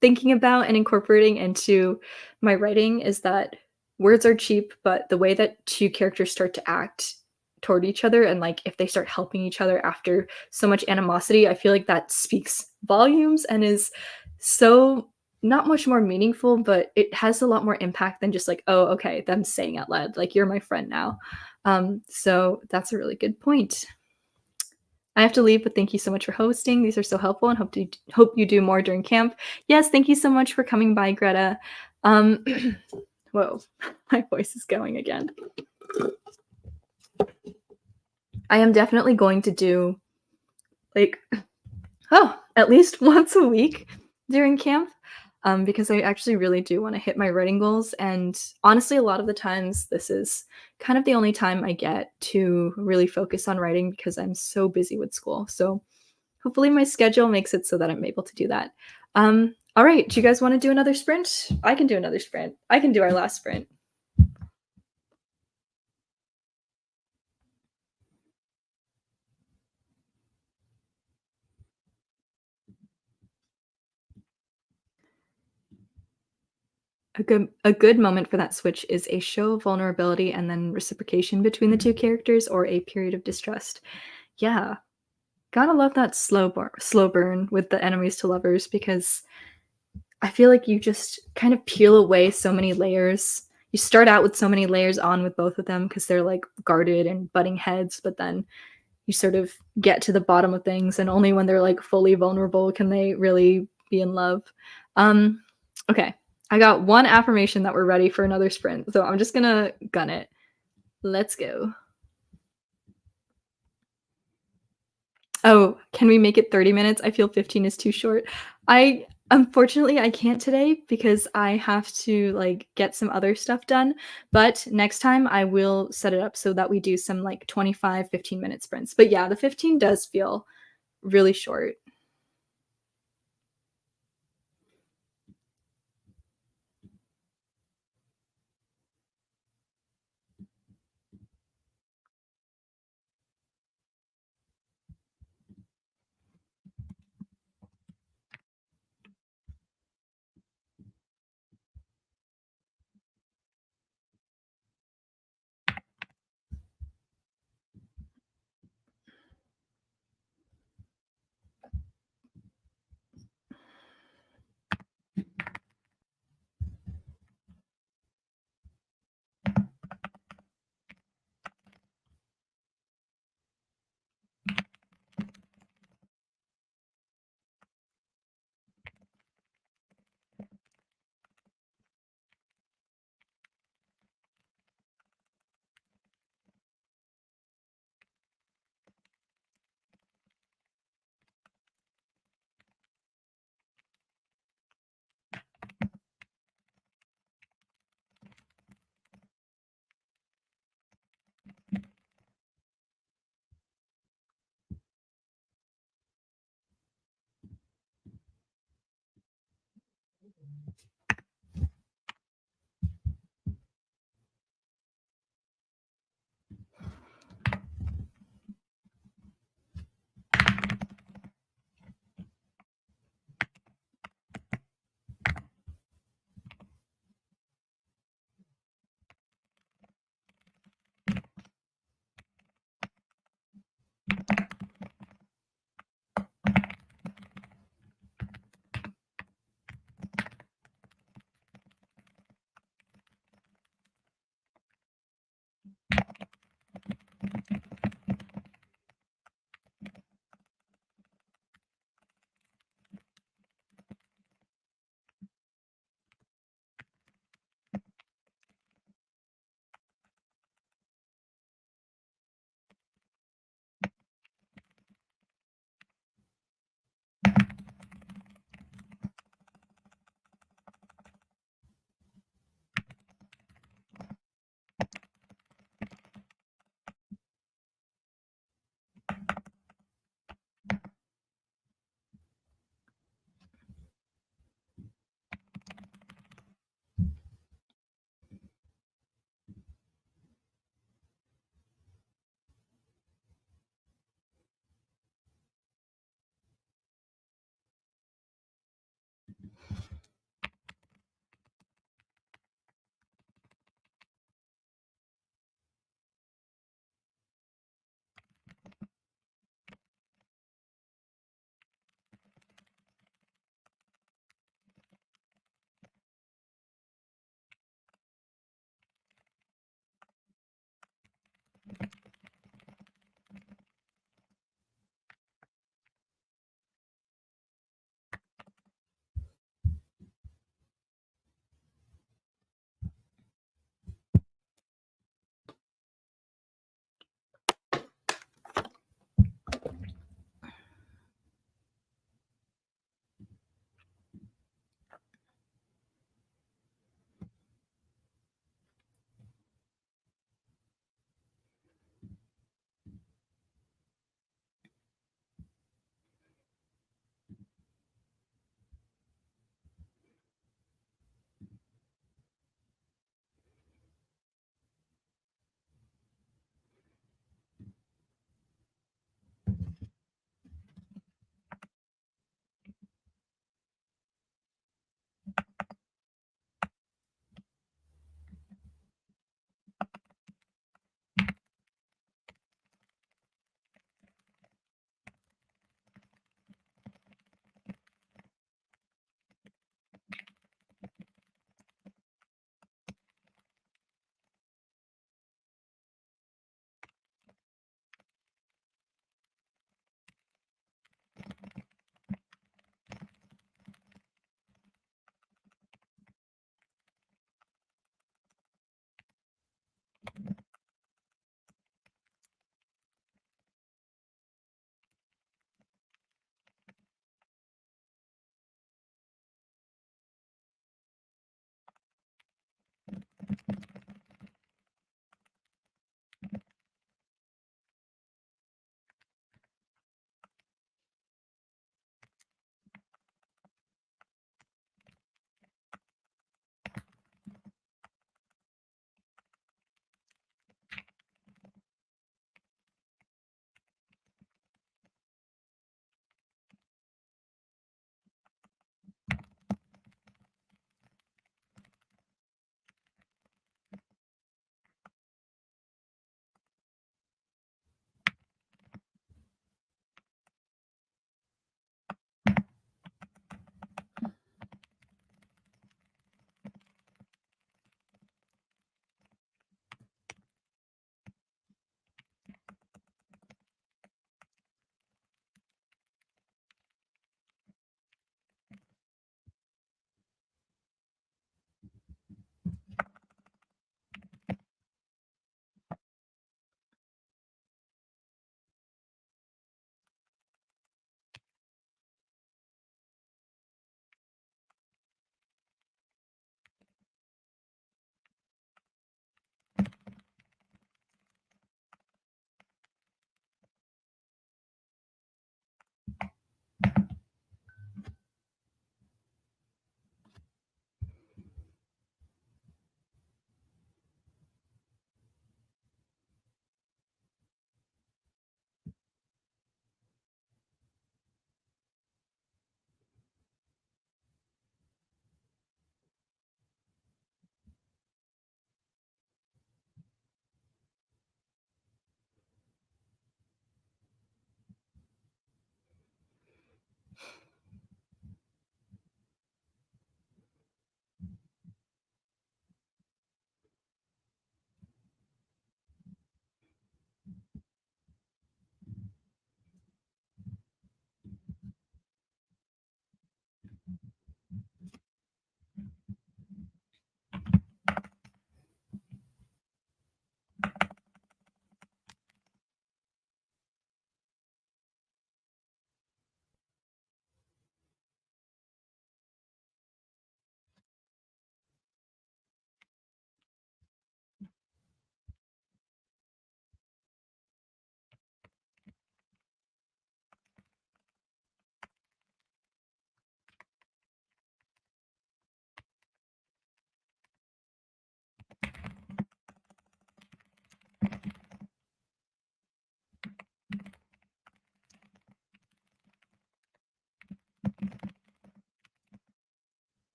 thinking about and incorporating into my writing is that words are cheap, but the way that two characters start to act toward each other and, like, if they start helping each other after so much animosity, I feel like that speaks volumes and is so not much more meaningful, but it has a lot more impact than just like, "Oh, okay, them saying out loud, like, you're my friend now." So that's a really good point. I have to leave, but thank you so much for hosting. These are so helpful and hope you do more during camp. Yes, thank you so much for coming by, Greta. Um, whoa, my voice is going again. I am definitely going to do like at least once a week during camp. because I actually really do want to hit my writing goals. And honestly, a lot of the times, this is kind of the only time I get to really focus on writing because I'm so busy with school. So hopefully, my schedule makes it so that I'm able to do that. All right, do you guys want to do another sprint? I can do another sprint. I can do our last sprint. A good moment for that switch is a show of vulnerability and then reciprocation between the two characters or a period of distrust. Yeah, gotta love that slow burn with the enemies to lovers because I feel like you just kind of peel away so many layers. You start out with so many layers on with both of them because they're like guarded and butting heads, but then you sort of get to the bottom of things, and only when they're like fully vulnerable can they really be in love. Um, okay, I got one affirmation that we're ready for another sprint, so I'm just gonna gun it. Let's go. Oh, can we make it 30 minutes? I feel 15 is too short. I unfortunately I can't today because I have to like get some other stuff done, but next time I will set it up so that we do some like 25, 15-minute sprints. But yeah, the 15 does feel really short.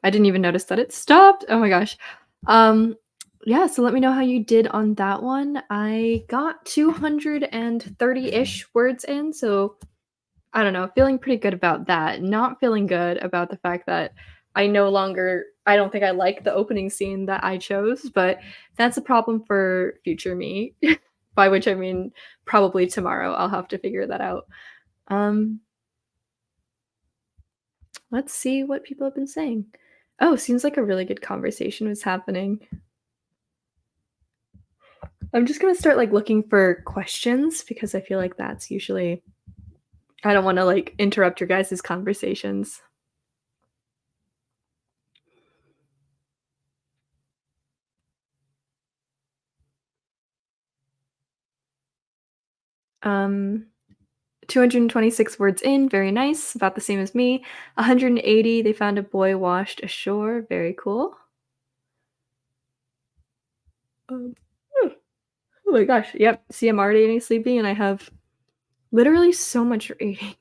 I didn't even notice that it stopped. Oh my gosh. Um, yeah, so let me know how you did on that one. I got 230-ish words in, so I don't know, feeling pretty good about that. Not feeling good about the fact that I don't think I like the opening scene that I chose, but that's a problem for future me. By which I mean probably tomorrow. I'll have to figure that out. Um, let's see what people have been saying. Oh, seems like a really good conversation was happening. I'm just gonna start like looking for questions because I feel like that's usually I don't want to like interrupt your guys' conversations. Um, 226 words in, very nice, about the same as me. 180, they found a boy washed ashore, very cool. Um, oh oh my gosh, yep. See, I'm already getting sleepy, and I have literally so much reading.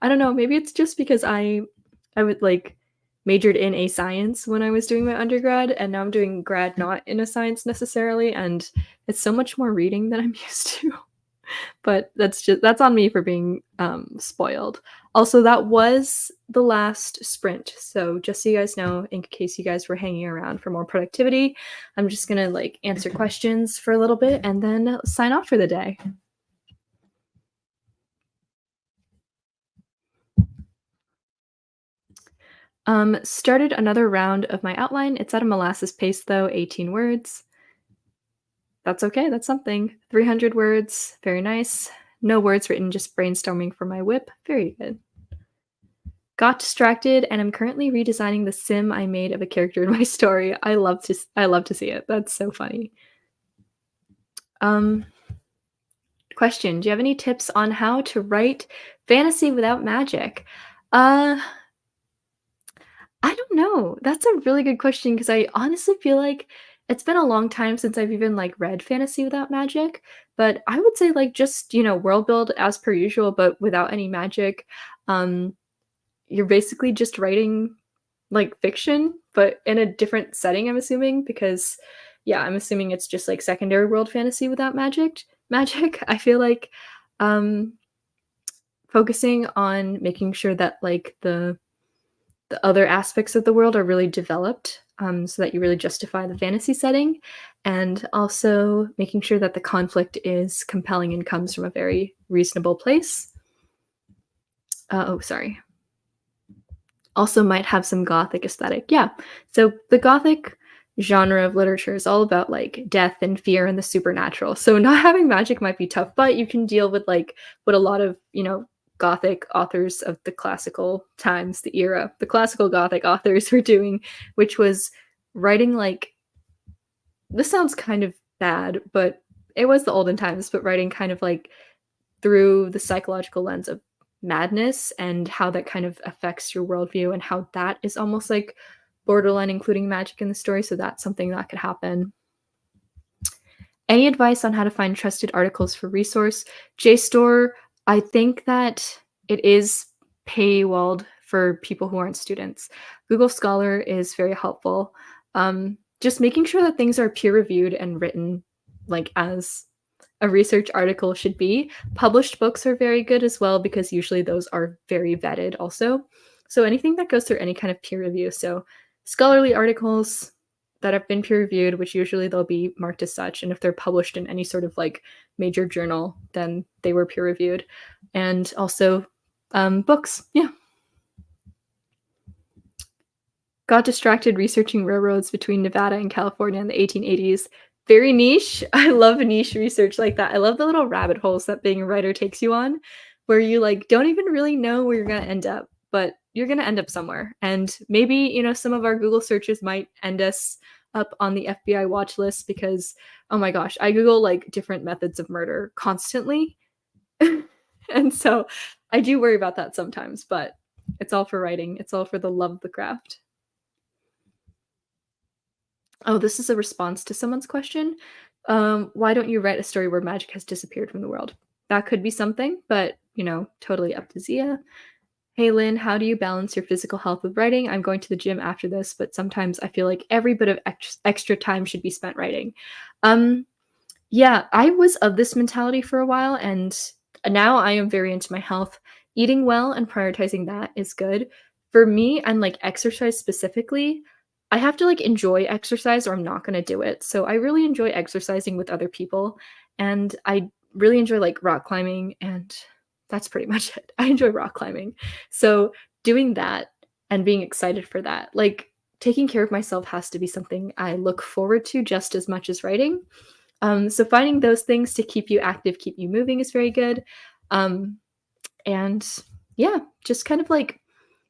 I don't know, maybe it's just because I would like majored in a science when I was doing my undergrad, and now I'm doing grad not in a science necessarily, and it's so much more reading than I'm used to. But that's on me for being spoiled. Also, that was the last sprint. So just so you guys know, in case you guys were hanging around for more productivity, I'm just gonna like answer questions for a little bit and then sign off for the day. Started another round of my outline. It's at a molasses pace though, 18 words. That's okay, that's something. 300 words, very nice. No words written, just brainstorming for my whip. Very good. Got distracted and I'm currently redesigning the sim I made of a character in my story. I love to see it. That's so funny. Um, question, do you have any tips on how to write fantasy without magic? Uh, I don't know. That's a really good question because I honestly feel like it's been a long time since I've even like read fantasy without magic, but I would say like just, world build as per usual but without any magic. Um you're basically just writing like fiction, but in a different setting, I'm assuming, because yeah, I'm assuming it's just like secondary world fantasy without magic. I feel like um focusing on making sure that like the other aspects of the world are really developed, so that you really justify the fantasy setting, and also making sure that the conflict is compelling and comes from a very reasonable place. Oh, sorry. Also might have some gothic aesthetic. Yeah. So the gothic genre of literature is all about like death and fear and the supernatural. So not having magic might be tough, but you can deal with like what a lot of, gothic authors of the classical times, the era, the classical gothic authors were doing, which was writing like this sounds kind of bad, but it was the olden times, but writing kind of like through the psychological lens of madness and how that kind of affects your worldview and how that is almost like borderline including magic in the story. So that's something that could happen. Any advice on how to find trusted articles for resource? JSTOR, I think that it is paywalled for people who aren't students. Google Scholar is very helpful. Just making sure that things are peer reviewed and written like as a research article should be. Published books are very good as well because usually those are very vetted also. So anything that goes through any kind of peer review. So scholarly articles that have been peer reviewed, which usually they'll be marked as such. And if they're published in any sort of like major journal, then they were peer reviewed. And also books. Yeah. Got distracted researching railroads between Nevada and California in the 1880s. Very niche. I love niche research like that. I love the little rabbit holes that being a writer takes you on, where you like don't even really know where you're gonna end up, but you're gonna end up somewhere. And maybe, some of our Google searches might end us up on the FBI watch list because oh my gosh, I Google like different methods of murder constantly. And so I do worry about that sometimes, but it's all for writing. It's all for the love of the craft. Oh, this is a response to someone's question. Why don't you write a story where magic has disappeared from the world? That could be something, but totally up to Zia. Hey Lynn, how do you balance your physical health with writing? I'm going to the gym after this, but sometimes I feel like every bit of extra time should be spent writing. Um, yeah, I was of this mentality for a while, and now I am very into my health. Eating well and prioritizing that is good. For me, and like exercise specifically, I have to like enjoy exercise or I'm not going to do it. So I really enjoy exercising with other people, and I really enjoy like rock climbing, and that's pretty much it. I enjoy rock climbing. So doing that and being excited for that, like taking care of myself has to be something I look forward to just as much as writing. So finding those things to keep you active, keep you moving is very good. Um, and yeah, just kind of like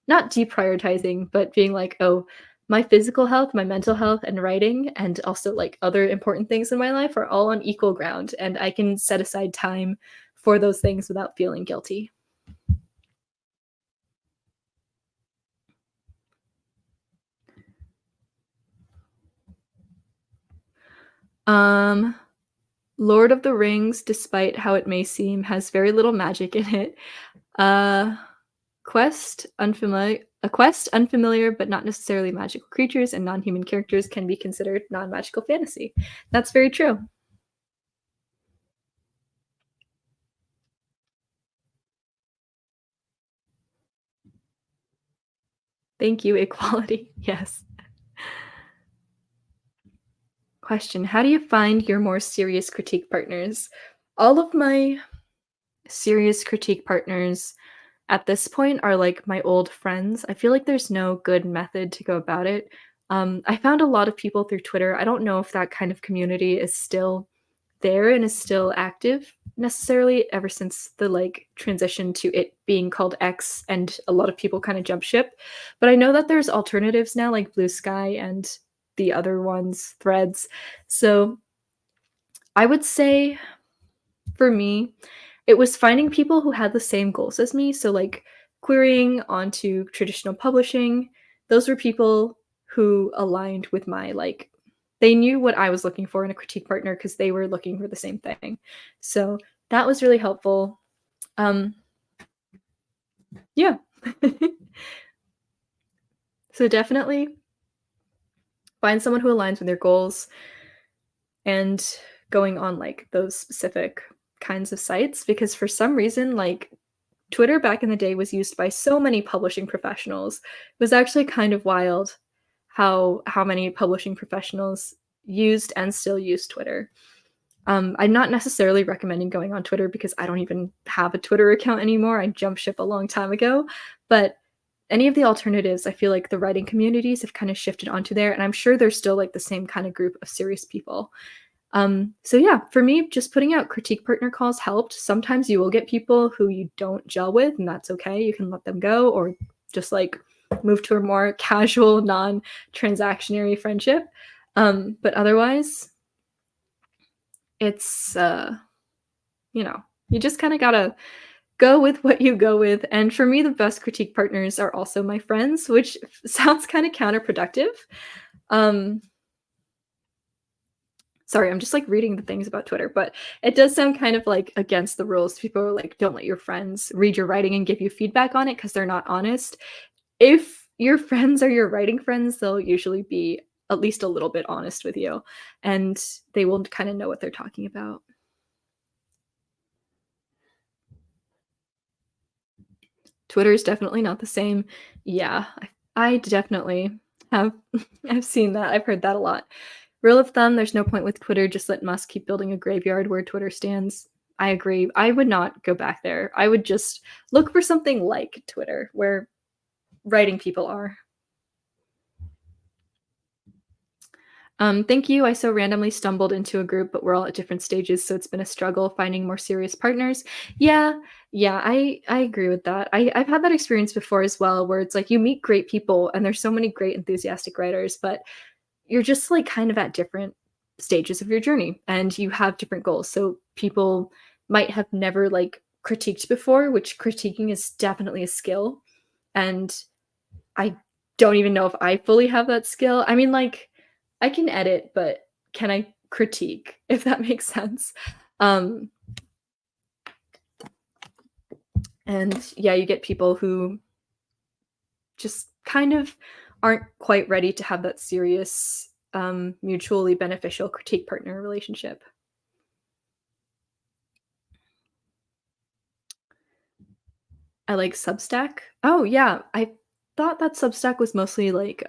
not deprioritizing, but being like, oh, my physical health, my mental health, and writing, and also like other important things in my life are all on equal ground. And I can set aside time for those things without feeling guilty. Um, Lord of the Rings, despite how it may seem, has very little magic in it. Uh, quest unfamiliar but not necessarily magical creatures and non-human characters can be considered non-magical fantasy. That's very true. Thank you, equality. Yes. Question: how do you find your more serious critique partners? All of my serious critique partners at this point are like my old friends. I feel like there's no good method to go about it. I found a lot of people through Twitter. I don't know if that kind of community is still there and is still active necessarily ever since the like transition to it being called X and a lot of people kind of jump ship. But I know that there's alternatives now like Blue Sky and the other ones, Threads. So I would say for me, it was finding people who had the same goals as me. So, like, querying onto traditional publishing, those were people who aligned with my, like, they knew what I was looking for in a critique partner because they were looking for the same thing. So, that was really helpful. Um, yeah. So, definitely find someone who aligns with your goals and going on like those specific kinds of sites because for some reason, like Twitter back in the day was used by so many publishing professionals. It was actually kind of wild how many publishing professionals used and still use Twitter. I'm not necessarily recommending going on Twitter because I don't even have a Twitter account anymore. I jumped ship a long time ago. But any of the alternatives, I feel like the writing communities have kind of shifted onto there. And I'm sure there's still like the same kind of group of serious people. So yeah, for me, just putting out critique partner calls helped. Sometimes you will get people who you don't gel with, and that's okay. You can let them go or just like move to a more casual, non-transactionary friendship. But otherwise, it's you know, you just kind of gotta go with what you go with. And for me, the best critique partners are also my friends, which sounds kind of counterproductive. Um, Sorry, I'm just like reading the things about Twitter, but it does sound kind of like against the rules. People are like, don't let your friends read your writing and give you feedback on it because they're not honest. If your friends are your writing friends, they'll usually be at least a little bit honest with you and they will kind of know what they're talking about. Twitter is definitely not the same. Yeah, I definitely have I've seen that. I've heard that a lot. Rule of thumb, there's no point with Twitter, just let Musk keep building a graveyard where Twitter stands. I agree. I would not go back there. I would just look for something like Twitter where writing people are. Thank you. I so randomly stumbled into a group, but we're all at different stages, so it's been a struggle finding more serious partners. Yeah, yeah, I agree with that. I've had that experience before as well, where it's like you meet great people and there's so many great enthusiastic writers, but you're just like kind of at different stages of your journey and you have different goals. So people might have never like critiqued before, which critiquing is definitely a skill. And I don't even know if I fully have that skill. I mean, like, I can edit, but can I critique, if that makes sense? Um, and yeah, you get people who just kind of aren't quite ready to have that serious, mutually beneficial critique partner relationship. I like Substack. Oh, yeah, I thought that Substack was mostly, like,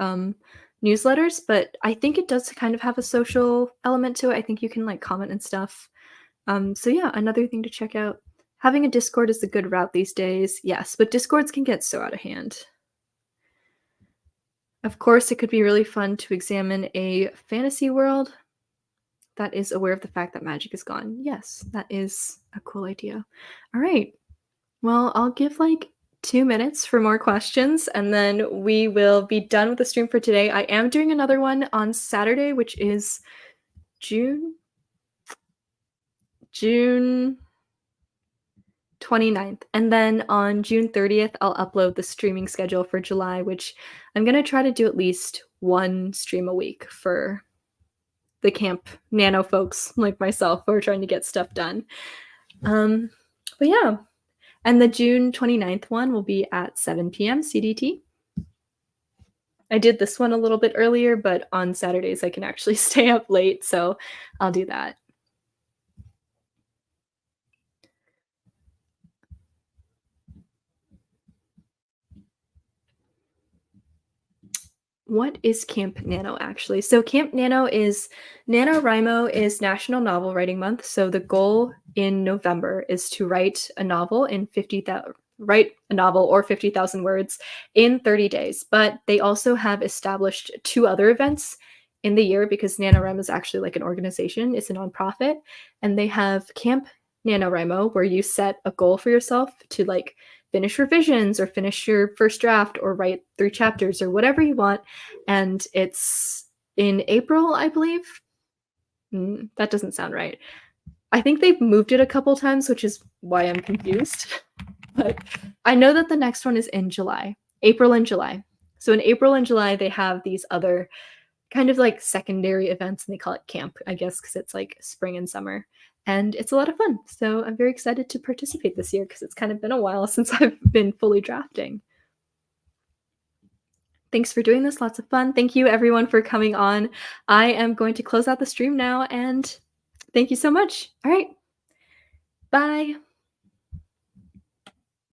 newsletters, but I think it does kind of have a social element to it. I think you can, like, comment and stuff. So yeah, another thing to check out. Having a Discord is a good route these days, yes, but Discords can get so out of hand. Of course, it could be really fun to examine a fantasy world that is aware of the fact that magic is gone. Yes, that is a cool idea. All right. Well, I'll give like 2 minutes for more questions and then we will be done with the stream for today. I am doing another one on Saturday, which is June June 29th. And then on June 30th, I'll upload the streaming schedule for July, which I'm going to try to do at least one stream a week for the camp nano folks like myself who are trying to get stuff done. Um, but yeah, and the June 29th one will be at 7 p.m. CDT. I did this one a little bit earlier, but on Saturdays I can actually stay up late, so I'll do that. What is Camp Nano actually? So Camp Nano is NaNoWriMo is National Novel Writing Month. So the goal in November is to write a novel in 50,000 write a novel or 50,000 words in 30 days. But they also have established two other events in the year because NaNoWriMo is actually like an organization, it's a nonprofit, and they have Camp NaNoWriMo where you set a goal for yourself to like finish revisions or finish your first draft or write 3 chapters or whatever you want. And it's in April, I believe. That doesn't sound right. I think they've moved it a couple times, which is why I'm confused. But I know that the next one is in July, April and July. So in April and July, they have these other kind of like secondary events, and they call it camp, I guess, because it's like spring and summer. And it's a lot of fun. So I'm very excited to participate this year because it's kind of been a while since I've been fully drafting. Thanks for doing this. Lots of fun. Thank you, everyone, for coming on. I am going to close out the stream now, and thank you so much. All right. Bye.